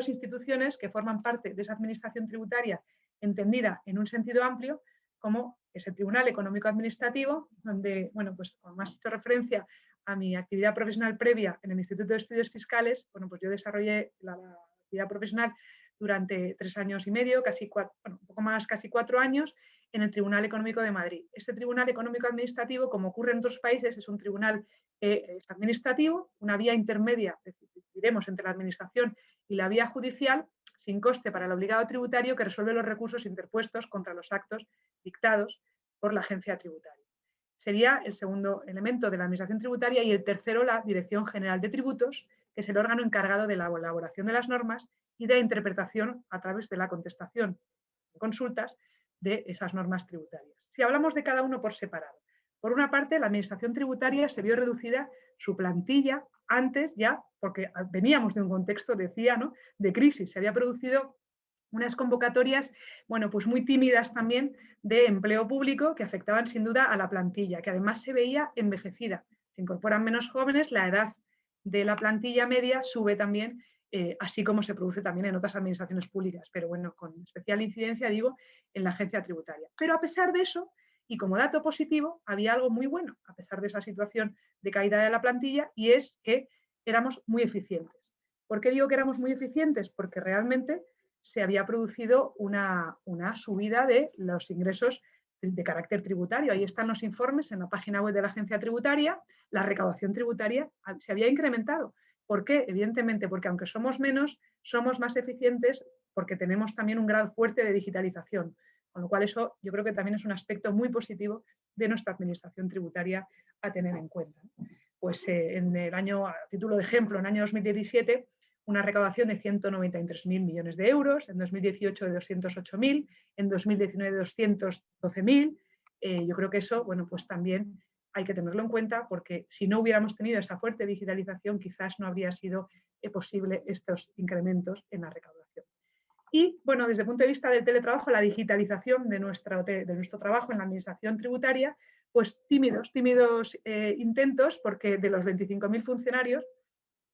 instituciones que forman parte de esa administración tributaria entendida en un sentido amplio, como es el Tribunal Económico Administrativo, donde, bueno, pues como has hecho referencia a mi actividad profesional previa en el Instituto de Estudios Fiscales, bueno, pues yo desarrollé la actividad profesional durante 3 años y medio, un poco más, casi 4 años, en el Tribunal Económico de Madrid. Este Tribunal Económico Administrativo, como ocurre en otros países, es un tribunal administrativo, una vía intermedia, diremos, entre la administración y la vía judicial, sin coste para el obligado tributario, que resuelve los recursos interpuestos contra los actos dictados por la agencia tributaria. Sería el segundo elemento de la administración tributaria, y el tercero, la Dirección General de Tributos, que es el órgano encargado de la elaboración de las normas y de la interpretación a través de la contestación de consultas de esas normas tributarias. Si hablamos de cada uno por separado, por una parte, la administración tributaria se vio reducida su plantilla antes ya, porque veníamos de un contexto, decía, ¿no?, de crisis. Se había producido unas convocatorias, bueno, pues muy tímidas también de empleo público que afectaban sin duda a la plantilla, que además se veía envejecida. Se incorporan menos jóvenes, la edad de la plantilla media sube también, así como se produce también en otras administraciones públicas, pero bueno, con especial incidencia, digo, en la agencia tributaria. Pero a pesar de eso, y como dato positivo, había algo muy bueno, a pesar de esa situación de caída de la plantilla, y es que éramos muy eficientes. ¿Por qué digo que éramos muy eficientes? Porque realmente se había producido una subida de los ingresos de carácter tributario. Ahí están los informes en la página web de la agencia tributaria. La recaudación tributaria se había incrementado. ¿Por qué? Evidentemente porque aunque somos menos, somos más eficientes porque tenemos también un grado fuerte de digitalización. Con lo cual eso yo creo que también es un aspecto muy positivo de nuestra administración tributaria a tener en cuenta. Pues en el año, a título de ejemplo, en el año 2017, una recaudación de 193.000 millones de euros, en 2018 de 208.000, en 2019 de 212.000. Yo creo que eso, bueno, pues también hay que tenerlo en cuenta, porque si no hubiéramos tenido esa fuerte digitalización, quizás no habría sido posible estos incrementos en la recaudación. Y, bueno, desde el punto de vista del teletrabajo, la digitalización de nuestro trabajo en la administración tributaria, pues tímidos intentos, porque de los 25.000 funcionarios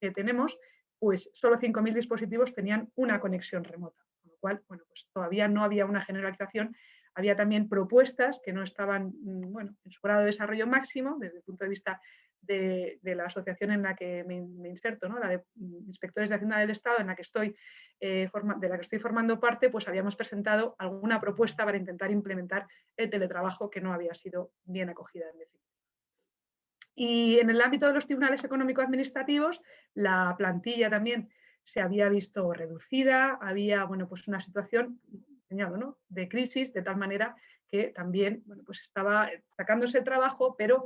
que tenemos, pues solo 5.000 dispositivos tenían una conexión remota, con lo cual, bueno, pues todavía no había una generalización. Había también propuestas que no estaban, bueno, en su grado de desarrollo máximo desde el punto de vista de la asociación en la que me inserto, ¿no?, la de Inspectores de Hacienda del Estado, en la que de la que estoy formando parte. Pues habíamos presentado alguna propuesta para intentar implementar el teletrabajo, que no había sido bien acogida en definitiva. Y en el ámbito de los tribunales económico-administrativos, la plantilla también se había visto reducida, había, bueno, pues una situación, ¿no?, de crisis, de tal manera que también, bueno, pues estaba sacándose el trabajo, pero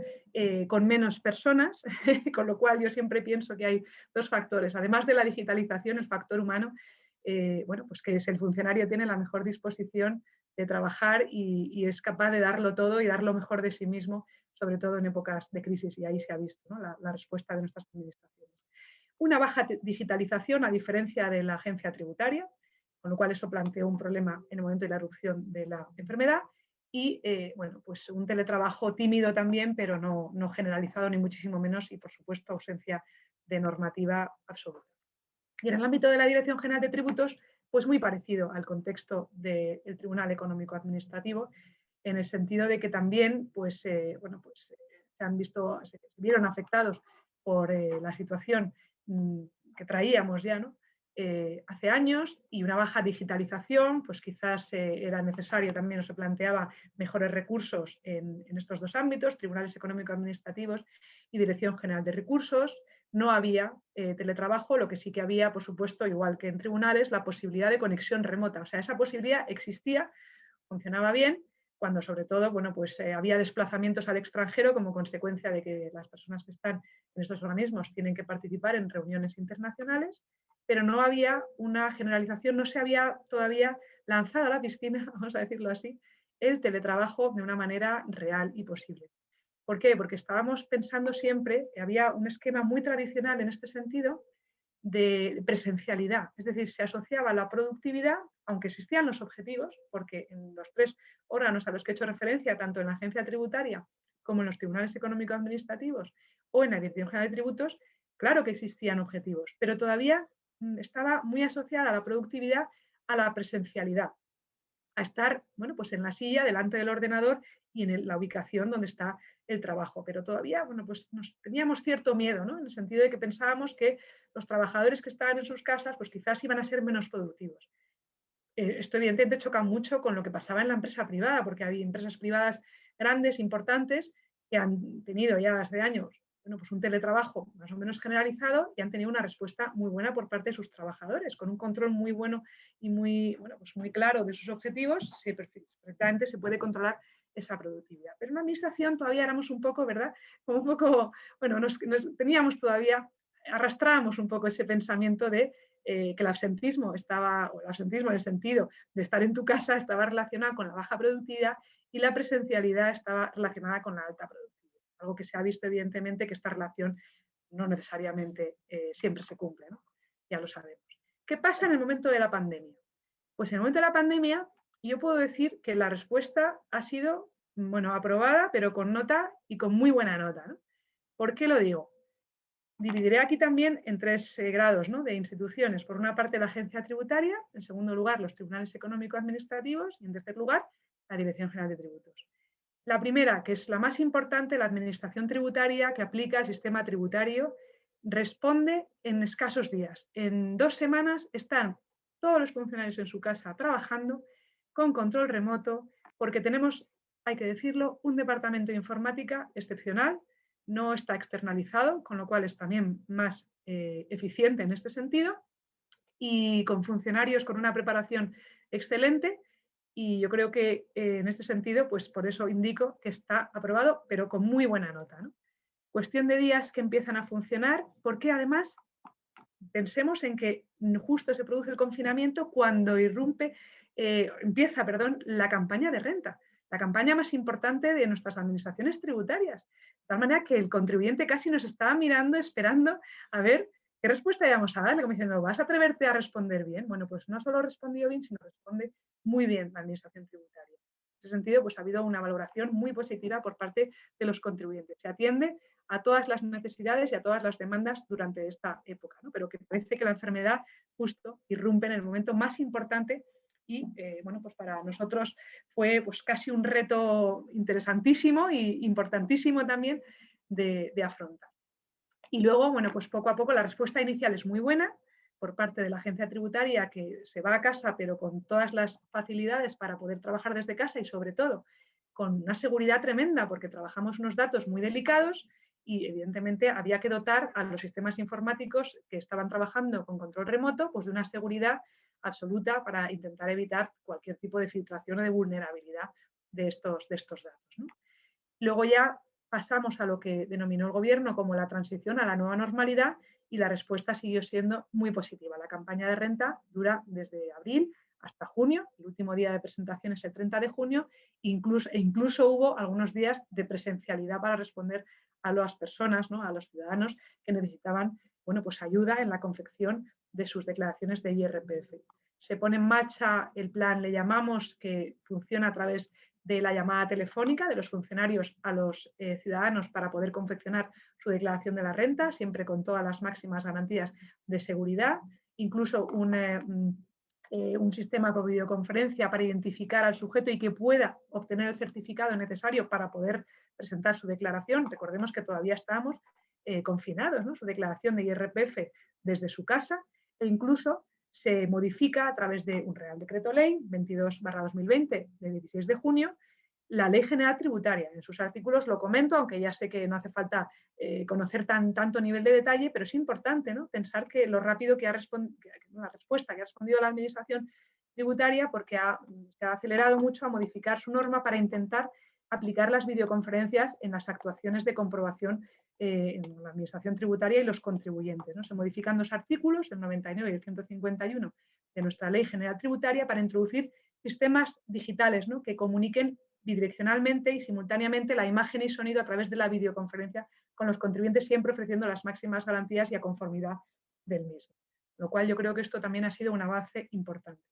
con menos personas, con lo cual yo siempre pienso que hay dos factores, además de la digitalización, el factor humano, bueno, pues que el funcionario tiene la mejor disposición de trabajar y es capaz de darlo todo y dar lo mejor de sí mismo, sobre todo en épocas de crisis, y ahí se ha visto, ¿no?, la respuesta de nuestras administraciones. Una baja digitalización, a diferencia de la agencia tributaria. con lo cual eso planteó un problema en el momento de la erupción de la enfermedad. Y bueno, pues un teletrabajo tímido también, pero no generalizado ni muchísimo menos, y por supuesto ausencia de normativa absoluta. Y en el ámbito de la Dirección General de Tributos, pues muy parecido al contexto del Tribunal Económico Administrativo, en el sentido de que también se vieron afectados por la situación que traíamos ya, ¿no? Hace años, y una baja digitalización, pues quizás era necesario también, o se planteaba mejores recursos en estos dos ámbitos, tribunales económico-administrativos y Dirección General de Recursos. No había teletrabajo, lo que sí que había, por supuesto, igual que en tribunales, la posibilidad de conexión remota. O sea, esa posibilidad existía, funcionaba bien, cuando sobre todo, bueno, pues había desplazamientos al extranjero como consecuencia de que las personas que están en estos organismos tienen que participar en reuniones internacionales, pero no había una generalización, no se había todavía lanzado a la piscina, vamos a decirlo así, el teletrabajo de una manera real y posible. ¿Por qué? Porque estábamos pensando siempre, había un esquema muy tradicional en este sentido de presencialidad, es decir, se asociaba la productividad, aunque existían los objetivos, porque en los tres órganos a los que he hecho referencia, tanto en la agencia tributaria como en los tribunales económicos administrativos o en la Dirección General de Tributos, claro que existían objetivos, pero todavía estaba muy asociada la productividad a la presencialidad, a estar, bueno, pues en la silla, delante del ordenador y en la ubicación donde está el trabajo. Pero todavía, bueno, pues teníamos cierto miedo, ¿no? En el sentido de que pensábamos que los trabajadores que estaban en sus casas, pues quizás iban a ser menos productivos. Esto evidentemente choca mucho con lo que pasaba en la empresa privada, porque había empresas privadas grandes, importantes, que han tenido ya desde años, bueno, pues un teletrabajo más o menos generalizado y han tenido una respuesta muy buena por parte de sus trabajadores, con un control muy bueno y muy, bueno, pues muy claro de sus objetivos, perfectamente se puede controlar esa productividad. Pero en la administración todavía éramos un poco, ¿verdad? Como un poco, bueno, teníamos todavía, arrastrábamos un poco ese pensamiento de que el absentismo o el absentismo en el sentido de estar en tu casa estaba relacionado con la baja productividad y la presencialidad estaba relacionada con la alta productividad. Algo que se ha visto evidentemente que esta relación no necesariamente siempre se cumple, ¿no? Ya lo sabemos. ¿Qué pasa en el momento de la pandemia? Pues en el momento de la pandemia yo puedo decir que la respuesta ha sido, bueno, aprobada, pero con nota y con muy buena nota, ¿no? ¿Por qué lo digo? Dividiré aquí también en tres grados, ¿no?, de instituciones. Por una parte, la agencia tributaria, en segundo lugar, los tribunales económico-administrativos y, en tercer lugar, la Dirección General de Tributos. La primera, que es la más importante, la administración tributaria que aplica el sistema tributario, responde en escasos días. En 2 semanas están todos los funcionarios en su casa trabajando con control remoto, porque tenemos, hay que decirlo, un departamento de informática excepcional, no está externalizado, con lo cual es también más eficiente en este sentido, y con funcionarios con una preparación excelente, y yo creo que en este sentido, pues por eso indico que está aprobado, pero con muy buena nota, ¿no? Cuestión de días que empiezan a funcionar, porque además pensemos en que justo se produce el confinamiento cuando empieza la campaña de renta, la campaña más importante de nuestras administraciones tributarias. De tal manera que el contribuyente casi nos estaba mirando, esperando a ver qué respuesta íbamos a darle, como diciendo, ¿vas a atreverte a responder bien? Bueno, pues no solo respondió bien, sino responde muy bien la administración tributaria. En ese sentido, pues ha habido una valoración muy positiva por parte de los contribuyentes. Se atiende a todas las necesidades y a todas las demandas durante esta época, ¿no? Pero que parece que la enfermedad justo irrumpe en el momento más importante y, bueno, pues para nosotros fue pues casi un reto interesantísimo e importantísimo también de afrontar. Y luego, bueno, pues poco a poco la respuesta inicial es muy buena por parte de la agencia tributaria, que se va a casa, pero con todas las facilidades para poder trabajar desde casa y sobre todo con una seguridad tremenda, porque trabajamos unos datos muy delicados y evidentemente había que dotar a los sistemas informáticos que estaban trabajando con control remoto pues de una seguridad absoluta para intentar evitar cualquier tipo de filtración o de vulnerabilidad de estos datos, ¿no? Luego ya pasamos a lo que denominó el gobierno como la transición a la nueva normalidad y la respuesta siguió siendo muy positiva. La campaña de renta dura desde abril hasta junio, el último día de presentación es el 30 de junio, incluso hubo algunos días de presencialidad para responder a las personas, ¿no?, a los ciudadanos que necesitaban, bueno, pues ayuda en la confección de sus declaraciones de IRPF. se pone en marcha el plan Le Llamamos, que funciona a través de la llamada telefónica de los funcionarios a los ciudadanos para poder confeccionar su declaración de la renta, siempre con todas las máximas garantías de seguridad, incluso un sistema por videoconferencia para identificar al sujeto y que pueda obtener el certificado necesario para poder presentar su declaración. Recordemos que todavía estamos confinados, ¿no? Su declaración de IRPF desde su casa, e incluso se modifica a través de un Real Decreto Ley 22/2020 de 16 de junio, la Ley General Tributaria. En sus artículos lo comento, aunque ya sé que no hace falta conocer tanto nivel de detalle, pero es importante, ¿no? Pensar que lo rápido que la respuesta que ha respondido la Administración Tributaria, porque se ha acelerado mucho a modificar su norma para intentar aplicar las videoconferencias en las actuaciones de comprobación en la Administración Tributaria y los contribuyentes, ¿no? Se modifican 2 artículos, el 99 y el 151 de nuestra Ley General Tributaria, para introducir sistemas digitales, ¿no? Que comuniquen bidireccionalmente y simultáneamente la imagen y sonido a través de la videoconferencia con los contribuyentes, siempre ofreciendo las máximas garantías y a conformidad del mismo. Lo cual yo creo que esto también ha sido un avance importante.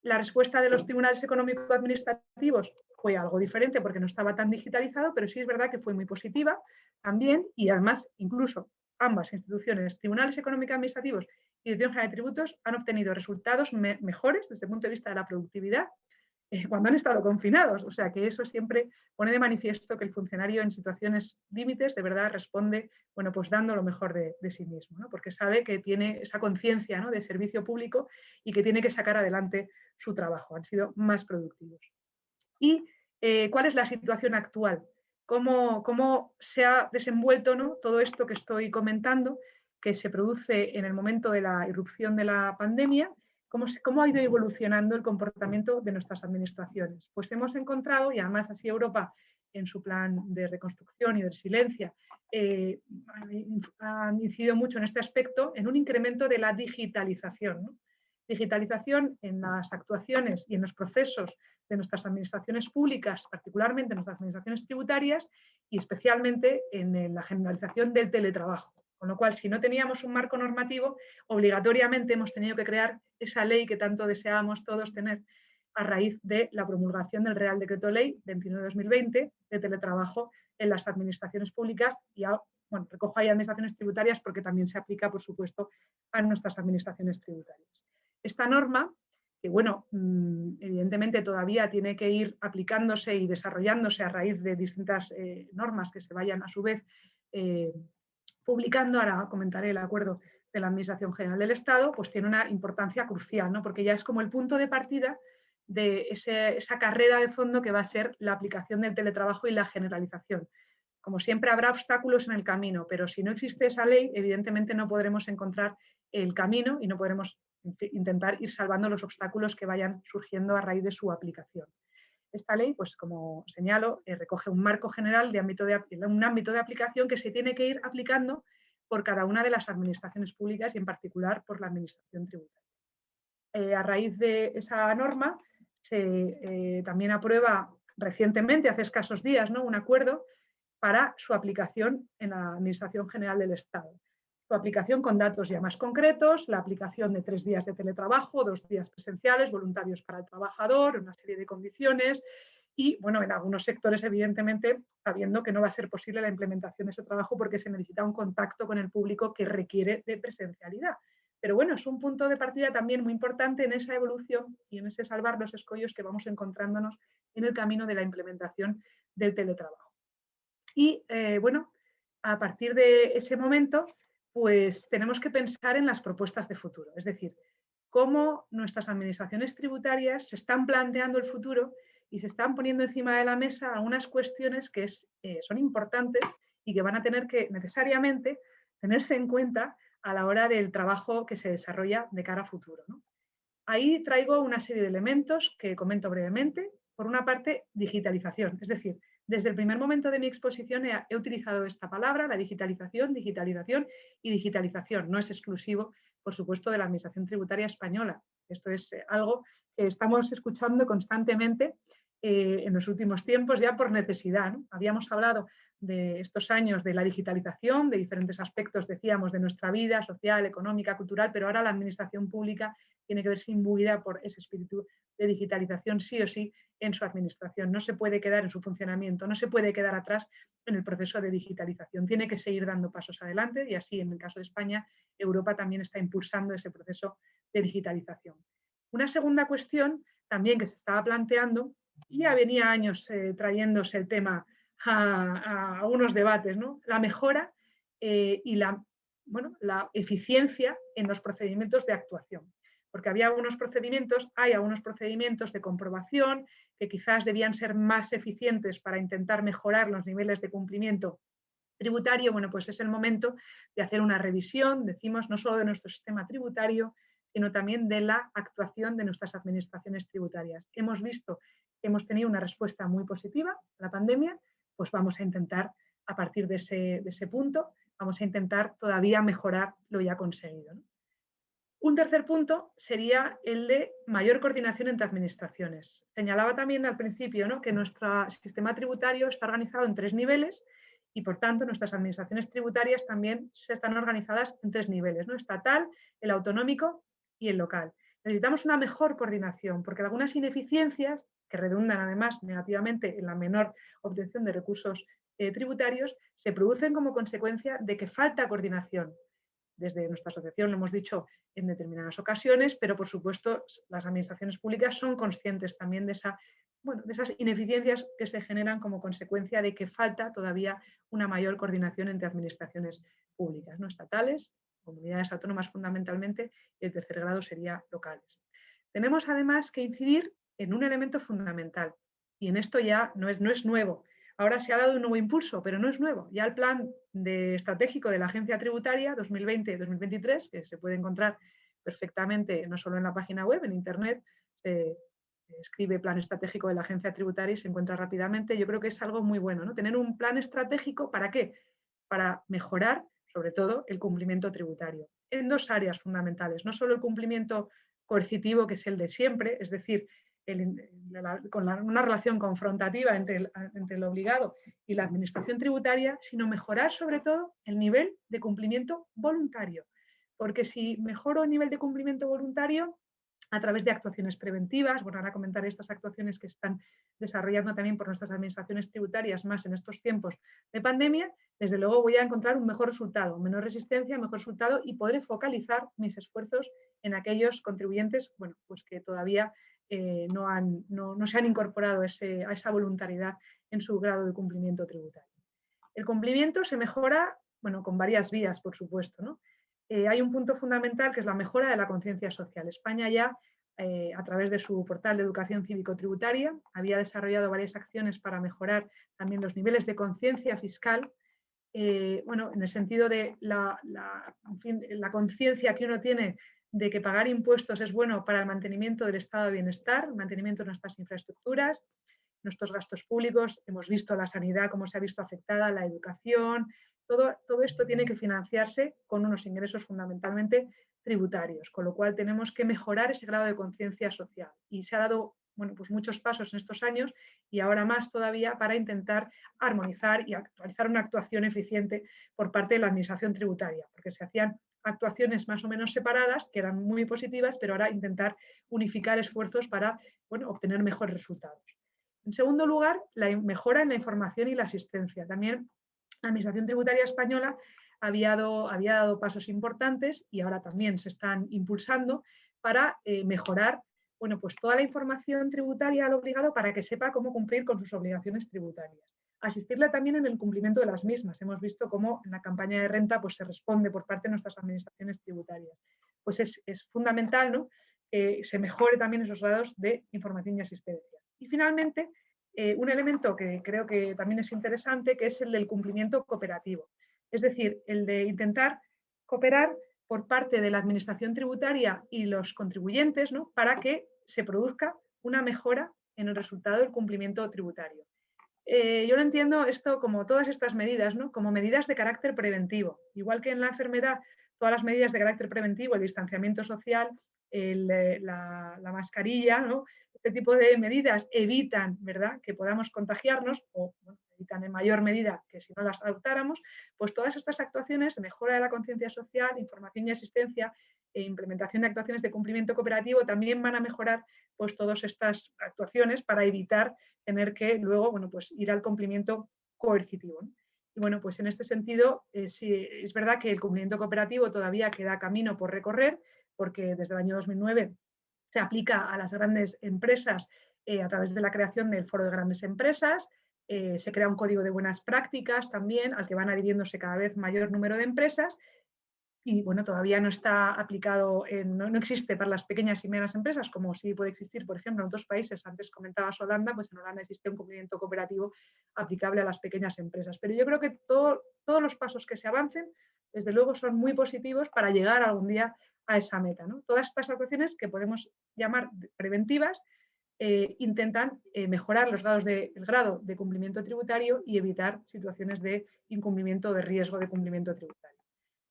La respuesta de los tribunales económico-administrativos fue algo diferente porque no estaba tan digitalizado, pero sí es verdad que fue muy positiva también, y además incluso ambas instituciones, tribunales económico-administrativos y Dirección General de Tributos, han obtenido resultados mejores desde el punto de vista de la productividad cuando han estado confinados. O sea que eso siempre pone de manifiesto que el funcionario en situaciones límites de verdad responde, bueno, pues dando lo mejor de sí mismo, ¿no? Porque sabe que tiene esa conciencia, ¿no?, de servicio público y que tiene que sacar adelante su trabajo. Han sido más productivos. ¿Y cuál es la situación actual? ¿Cómo se ha desenvuelto, ¿no?, todo esto que estoy comentando, que se produce en el momento de la irrupción de la pandemia? ¿Cómo ha ido evolucionando el comportamiento de nuestras administraciones? Pues hemos encontrado, y además así Europa en su plan de reconstrucción y de resiliencia han incidido mucho en este aspecto, en un incremento de la digitalización, ¿no? Digitalización en las actuaciones y en los procesos de nuestras administraciones públicas, particularmente en nuestras administraciones tributarias, y especialmente en la generalización del teletrabajo. Con lo cual, si no teníamos un marco normativo, obligatoriamente hemos tenido que crear esa ley que tanto deseábamos todos tener a raíz de la promulgación del Real Decreto Ley 29/2020 de teletrabajo en las administraciones públicas. Y bueno, recojo ahí administraciones tributarias porque también se aplica, por supuesto, a nuestras administraciones tributarias. Esta norma, que bueno, evidentemente todavía tiene que ir aplicándose y desarrollándose a raíz de distintas normas que se vayan a su vez publicando, ahora comentaré el acuerdo de la Administración General del Estado, pues tiene una importancia crucial, ¿no? Porque ya es como el punto de partida de esa carrera de fondo que va a ser la aplicación del teletrabajo y la generalización. Como siempre habrá obstáculos en el camino, pero si no existe esa ley, evidentemente no podremos encontrar el camino y no podremos intentar ir salvando los obstáculos que vayan surgiendo a raíz de su aplicación. Esta ley, pues como señalo, recoge un marco general de un ámbito de aplicación que se tiene que ir aplicando por cada una de las administraciones públicas y en particular por la Administración Tributaria. A raíz de esa norma se también aprueba recientemente, hace escasos días, ¿no?, un acuerdo para su aplicación en la Administración General del Estado. Su aplicación con datos ya más concretos, la aplicación de 3 días de teletrabajo, 2 días presenciales, voluntarios para el trabajador, una serie de condiciones y, bueno, en algunos sectores, evidentemente, sabiendo que no va a ser posible la implementación de ese trabajo porque se necesita un contacto con el público que requiere de presencialidad. Pero bueno, es un punto de partida también muy importante en esa evolución y en ese salvar los escollos que vamos encontrándonos en el camino de la implementación del teletrabajo. Y, bueno, a partir de ese momento, pues tenemos que pensar en las propuestas de futuro, es decir, cómo nuestras administraciones tributarias se están planteando el futuro y se están poniendo encima de la mesa algunas cuestiones que son importantes y que van a tener que necesariamente tenerse en cuenta a la hora del trabajo que se desarrolla de cara a futuro, ¿no? Ahí traigo una serie de elementos que comento brevemente. Por una parte, digitalización, es decir, desde el primer momento de mi exposición he utilizado esta palabra, la digitalización, digitalización y digitalización. No es exclusivo, por supuesto, de la Administración Tributaria española. Esto es algo que estamos escuchando constantemente en los últimos tiempos ya por necesidad, ¿no? Habíamos hablado de estos años de la digitalización, de diferentes aspectos, decíamos, de nuestra vida social, económica, cultural, pero ahora la administración pública tiene que verse imbuida por ese espíritu de digitalización sí o sí en su administración. No se puede quedar en su funcionamiento, no se puede quedar atrás en el proceso de digitalización. Tiene que seguir dando pasos adelante y así, en el caso de España, Europa también está impulsando ese proceso de digitalización. Una segunda cuestión también que se estaba planteando, y ya venía años trayéndose el tema a unos debates, ¿no? La mejora y la eficiencia en los procedimientos de actuación. Porque hay algunos procedimientos de comprobación que quizás debían ser más eficientes para intentar mejorar los niveles de cumplimiento tributario. Bueno, pues es el momento de hacer una revisión, decimos, no solo de nuestro sistema tributario, sino también de la actuación de nuestras administraciones tributarias. Hemos visto que hemos tenido una respuesta muy positiva a la pandemia, pues vamos a intentar, a partir de ese punto, vamos a intentar todavía mejorar lo ya conseguido, ¿no? Un tercer punto sería el de mayor coordinación entre administraciones. Señalaba también al principio, ¿no?, que nuestro sistema tributario está organizado en 3 niveles y, por tanto, nuestras administraciones tributarias también están organizadas en 3 niveles, ¿no?, estatal, el autonómico y el local. Necesitamos una mejor coordinación porque algunas ineficiencias, que redundan además negativamente en la menor obtención de recursos tributarios, se producen como consecuencia de que falta coordinación. Desde nuestra asociación lo hemos dicho en determinadas ocasiones, pero por supuesto las administraciones públicas son conscientes también de esas ineficiencias que se generan como consecuencia de que falta todavía una mayor coordinación entre administraciones públicas, ¿no?, estatales, comunidades autónomas fundamentalmente, y el tercer grado sería locales. Tenemos además que incidir en un elemento fundamental, y en esto ya no es nuevo. Ahora se ha dado un nuevo impulso, pero no es nuevo. Ya el plan estratégico de la Agencia Tributaria 2020-2023, que se puede encontrar perfectamente no solo en la página web, en internet, se escribe plan estratégico de la Agencia Tributaria y se encuentra rápidamente. Yo creo que es algo muy bueno, ¿no?, tener un plan estratégico. ¿Para qué? Para mejorar, sobre todo, el cumplimiento tributario en 2 áreas fundamentales. No solo el cumplimiento coercitivo, que es el de siempre, es decir, una relación confrontativa entre el obligado y la administración tributaria, sino mejorar sobre todo el nivel de cumplimiento voluntario. Porque si mejoro el nivel de cumplimiento voluntario a través de actuaciones preventivas, bueno, ahora comentaré estas actuaciones que están desarrollando también por nuestras administraciones tributarias más en estos tiempos de pandemia, desde luego voy a encontrar un mejor resultado, menor resistencia, mejor resultado, y podré focalizar mis esfuerzos en aquellos contribuyentes, bueno, pues que todavía no se han incorporado a esa voluntariedad en su grado de cumplimiento tributario. El cumplimiento se mejora, bueno, con varias vías, por supuesto, ¿no? Hay un punto fundamental que es la mejora de la conciencia social. España ya, a través de su portal de educación cívico-tributaria, había desarrollado varias acciones para mejorar también los niveles de conciencia fiscal, en el sentido de la conciencia que uno tiene de que pagar impuestos es bueno para el mantenimiento del estado de bienestar, el mantenimiento de nuestras infraestructuras, nuestros gastos públicos. Hemos visto la sanidad, cómo se ha visto afectada, la educación. Todo esto tiene que financiarse con unos ingresos fundamentalmente tributarios, con lo cual tenemos que mejorar ese grado de conciencia social. Y se ha dado, bueno, pues muchos pasos en estos años y ahora más todavía para intentar armonizar y actualizar una actuación eficiente por parte de la administración tributaria, porque se hacían actuaciones más o menos separadas, que eran muy positivas, pero ahora intentar unificar esfuerzos para, bueno, obtener mejores resultados. En segundo lugar, la mejora en la información y la asistencia. También la Administración Tributaria Española había dado pasos importantes y ahora también se están impulsando para mejorar, bueno, pues toda la información tributaria al obligado para que sepa cómo cumplir con sus obligaciones tributarias. Asistirle también en el cumplimiento de las mismas. Hemos visto cómo en la campaña de renta pues, se responde por parte de nuestras administraciones tributarias. Pues es fundamental, ¿no?, que se mejore también esos grados de información y asistencia. Y finalmente, un elemento que creo que también es interesante, que es el del cumplimiento cooperativo. Es decir, el de intentar cooperar por parte de la administración tributaria y los contribuyentes, ¿no?, para que se produzca una mejora en el resultado del cumplimiento tributario. Yo lo entiendo esto como todas estas medidas, ¿no?, como medidas de carácter preventivo. Igual que en la enfermedad, todas las medidas de carácter preventivo, el distanciamiento social, la mascarilla, ¿no?, este tipo de medidas evitan, ¿verdad?, que podamos contagiarnos o, bueno, evitan en mayor medida que si no las adoptáramos, pues todas estas actuaciones de mejora de la conciencia social, información y asistencia e implementación de actuaciones de cumplimiento cooperativo también van a mejorar pues todas estas actuaciones para evitar tener que luego, bueno, pues ir al cumplimiento coercitivo, ¿no? Y bueno, pues en este sentido, sí, es verdad que el cumplimiento cooperativo todavía queda camino por recorrer, porque desde el año 2009 se aplica a las grandes empresas a través de la creación del Foro de Grandes Empresas. Se crea un código de buenas prácticas también, al que van adhiriéndose cada vez mayor número de empresas. Y bueno, todavía no está aplicado, no existe para las pequeñas y medianas empresas, como sí puede existir, por ejemplo, en otros países. Antes comentabas Holanda, pues en Holanda existe un cumplimiento cooperativo aplicable a las pequeñas empresas. Pero yo creo que todos los pasos que se avancen, desde luego, son muy positivos para llegar algún día a esa meta, ¿no? Todas estas actuaciones que podemos llamar preventivas intentan mejorar el grado de cumplimiento tributario y evitar situaciones de incumplimiento o de riesgo de cumplimiento tributario.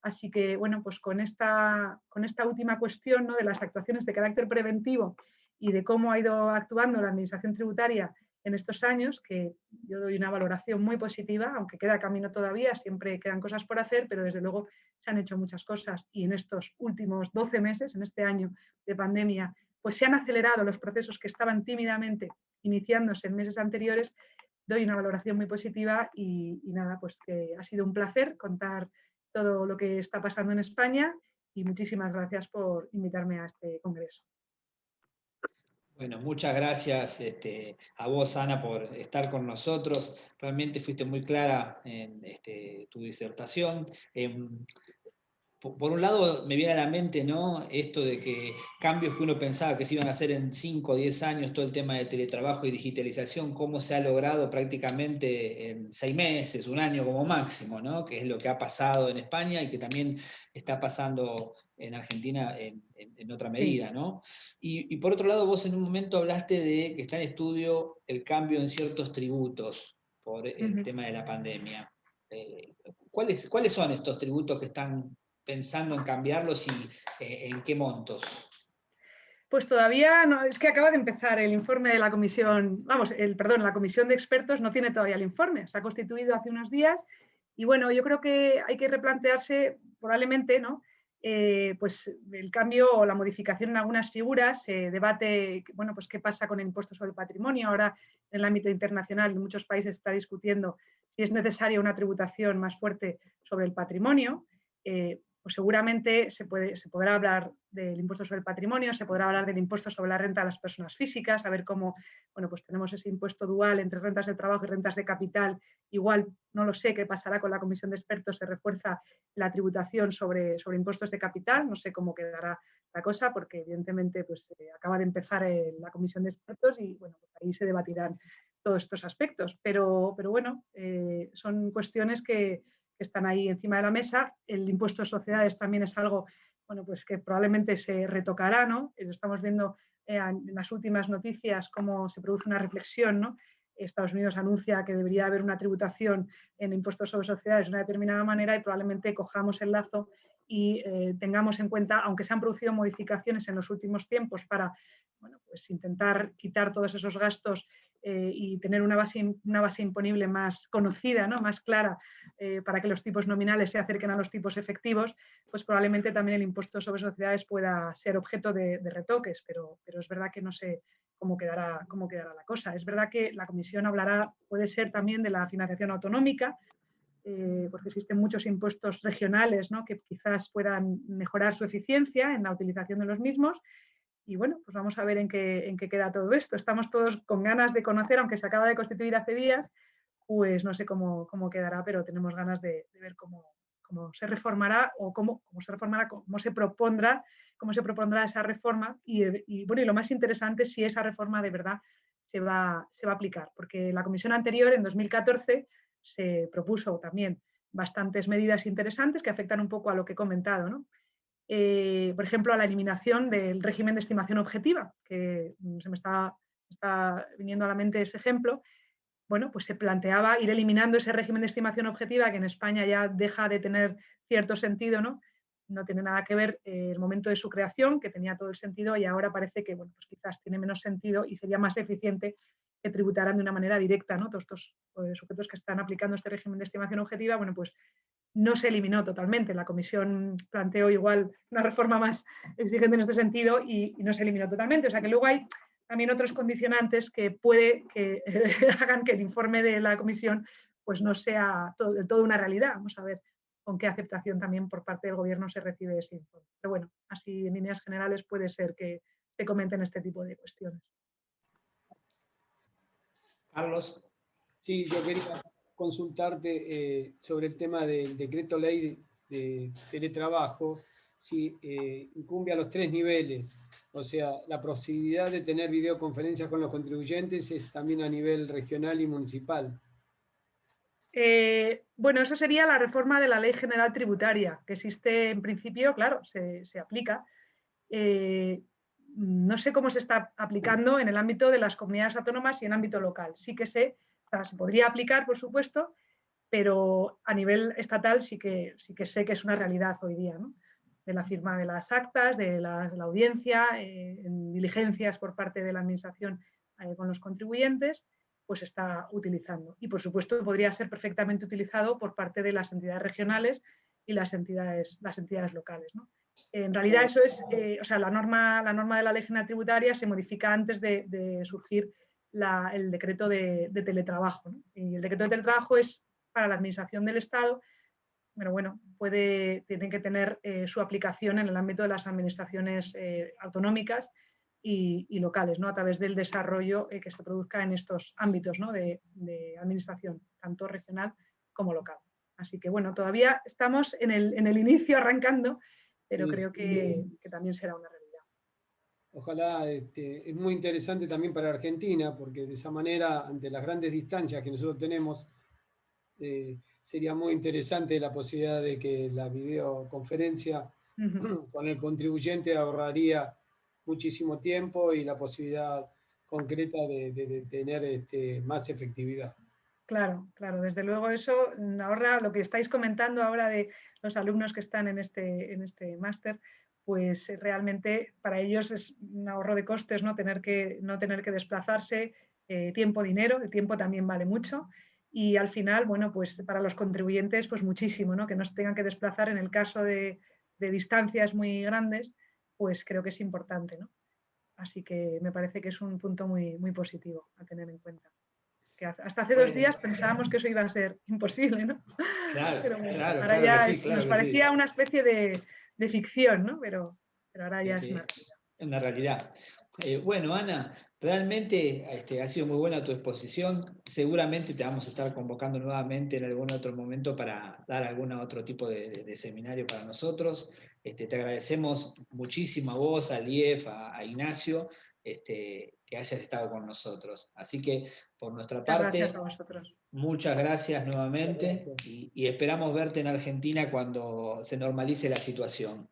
Así que, bueno, pues con esta última cuestión, ¿no?, de las actuaciones de carácter preventivo y de cómo ha ido actuando la Administración Tributaria en estos años, que yo doy una valoración muy positiva, aunque queda camino todavía, siempre quedan cosas por hacer, pero desde luego se han hecho muchas cosas y en estos últimos 12 meses, en este año de pandemia, pues se han acelerado los procesos que estaban tímidamente iniciándose en meses anteriores. Doy una valoración muy positiva y nada, pues que ha sido un placer contar todo lo que está pasando en España y muchísimas gracias por invitarme a este congreso. Bueno, muchas gracias a vos, Ana, por estar con nosotros. Realmente fuiste muy clara en tu disertación. Por un lado me viene a la mente, ¿no?, esto de que cambios que uno pensaba que se iban a hacer en 5 o 10 años, todo el tema de teletrabajo y digitalización, cómo se ha logrado prácticamente en 6 meses, un año como máximo, ¿no?, que es lo que ha pasado en España y que también está pasando en Argentina en otra medida, ¿no? Y por otro lado, vos en un momento hablaste de que está en estudio el cambio en ciertos tributos por el tema de la pandemia. ¿Cuáles son estos tributos que están pensando en cambiarlos y en qué montos? Pues todavía no, es que acaba de empezar el informe de la comisión, la comisión de expertos no tiene todavía el informe, se ha constituido hace unos días y bueno, yo creo que hay que replantearse probablemente, ¿no?, pues el cambio o la modificación en algunas figuras, se debate, bueno, pues qué pasa con el impuesto sobre el patrimonio. Ahora en el ámbito internacional en muchos países se está discutiendo si es necesaria una tributación más fuerte sobre el patrimonio. Pues seguramente se podrá hablar del impuesto sobre el patrimonio, se podrá hablar del impuesto sobre la renta de las personas físicas, a ver cómo, bueno, pues tenemos ese impuesto dual entre rentas de trabajo y rentas de capital. Igual, no lo sé qué pasará con la comisión de expertos, se refuerza la tributación sobre impuestos de capital, no sé cómo quedará la cosa, porque evidentemente pues, acaba de empezar la comisión de expertos y bueno, pues ahí se debatirán todos estos aspectos. Pero bueno, son cuestiones que están ahí encima de la mesa. El impuesto de sociedades también es algo, bueno, pues que probablemente se retocará, ¿no? Estamos viendo en las últimas noticias cómo se produce una reflexión, ¿no? Estados Unidos anuncia que debería haber una tributación en impuestos sobre sociedades de una determinada manera y probablemente cojamos el lazo y tengamos en cuenta, aunque se han producido modificaciones en los últimos tiempos para, bueno, pues intentar quitar todos esos gastos y tener una base imponible más conocida, ¿no?, más clara, para que los tipos nominales se acerquen a los tipos efectivos, pues probablemente también el impuesto sobre sociedades pueda ser objeto de retoques, pero es verdad que no sé cómo quedará la cosa. Es verdad que la Comisión hablará, puede ser también de la financiación autonómica, porque existen muchos impuestos regionales, ¿no?, que quizás puedan mejorar su eficiencia en la utilización de los mismos. Y bueno, pues vamos a ver en qué queda todo esto. Estamos todos con ganas de conocer, aunque se acaba de constituir hace días, pues no sé cómo quedará, pero tenemos ganas de ver cómo se reformará o cómo se reformará, cómo se propondrá esa reforma y bueno, y lo más interesante es si esa reforma de verdad se va a aplicar, porque la comisión anterior, en 2014, se propuso también bastantes medidas interesantes que afectan un poco a lo que he comentado, ¿no? Por ejemplo, a la eliminación del régimen de estimación objetiva, que se me está viniendo a la mente ese ejemplo. Bueno, pues se planteaba ir eliminando ese régimen de estimación objetiva que en España ya deja de tener cierto sentido, ¿no? No tiene nada que ver el momento de su creación, que tenía todo el sentido, y ahora parece que, bueno, pues quizás tiene menos sentido y sería más eficiente que tributarán de una manera directa, ¿no? Todos estos sujetos que están aplicando este régimen de estimación objetiva, bueno, pues no se eliminó totalmente. La comisión planteó igual una reforma más exigente en este sentido y no se eliminó totalmente. O sea que luego hay también otros condicionantes que puede que hagan que el informe de la comisión pues no sea del todo una realidad. Vamos a ver con qué aceptación también por parte del gobierno se recibe ese informe. Pero bueno, así en líneas generales puede ser que se comenten este tipo de cuestiones. Carlos. Sí, yo quería consultarte sobre el tema del decreto ley de teletrabajo, si incumbe a los 3 niveles, o sea, la posibilidad de tener videoconferencias con los contribuyentes es también a nivel regional y municipal. Bueno, eso sería la reforma de la Ley General Tributaria, que existe en principio, claro, se aplica. No sé cómo se está aplicando en el ámbito de las comunidades autónomas y en ámbito local. Sí que sé, o sea, se podría aplicar, por supuesto, pero a nivel estatal sí que sé que es una realidad hoy día, ¿no? De la firma de las actas, de la audiencia, en diligencias por parte de la administración con los contribuyentes, pues se está utilizando. Y por supuesto podría ser perfectamente utilizado por parte de las entidades regionales y las entidades locales, ¿no? En realidad eso es, o sea, la norma de la Ley General Tributaria se modifica antes de surgir el decreto de teletrabajo, ¿no? Y el decreto de teletrabajo es para la administración del Estado, pero bueno, tienen que tener su aplicación en el ámbito de las administraciones autonómicas y locales, ¿no? A través del desarrollo que se produzca en estos ámbitos, ¿no? de administración, tanto regional como local. Así que bueno, todavía estamos en el inicio arrancando, pero sí, creo que también será una realidad. Ojalá, es muy interesante también para Argentina, porque de esa manera, ante las grandes distancias que nosotros tenemos, sería muy interesante la posibilidad de que la videoconferencia con el contribuyente ahorraría muchísimo tiempo y la posibilidad concreta de tener más efectividad. Claro, claro, desde luego eso ahorra lo que estáis comentando ahora de los alumnos que están en este máster, pues realmente para ellos es un ahorro de costes, no tener que desplazarse, tiempo, dinero, el tiempo también vale mucho y al final, bueno, pues para los contribuyentes pues muchísimo, ¿no? Que no se tengan que desplazar en el caso de distancias muy grandes, pues creo que es importante, ¿no? Así que me parece que es un punto muy, muy positivo a tener en cuenta. Que hasta hace 2 días pensábamos que eso iba a ser imposible, ¿no? Claro, pero bueno, claro, ahora claro ya que sí, claro nos que parecía sí. una especie de ficción, ¿no? Pero ahora ya Sí, es una realidad. Bueno, Ana, realmente ha sido muy buena tu exposición. Seguramente te vamos a estar convocando nuevamente en algún otro momento para dar algún otro tipo de seminario para nosotros. Te agradecemos muchísimo a vos, a Lief, a Ignacio, que hayas estado con nosotros. Así que por nuestra Muchas parte, gracias a vosotros. muchas gracias nuevamente Gracias. y esperamos verte en Argentina cuando se normalice la situación.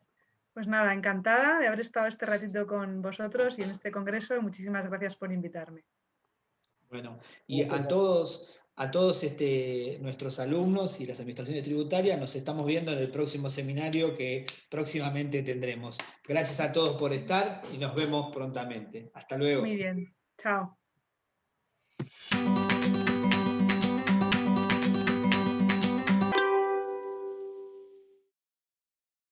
Pues nada, encantada de haber estado este ratito con vosotros y en este congreso y muchísimas gracias por invitarme. Bueno, y a todos nuestros alumnos y las administraciones tributarias nos estamos viendo en el próximo seminario que próximamente tendremos. Gracias a todos por estar y nos vemos prontamente. Hasta luego. Muy bien, chao.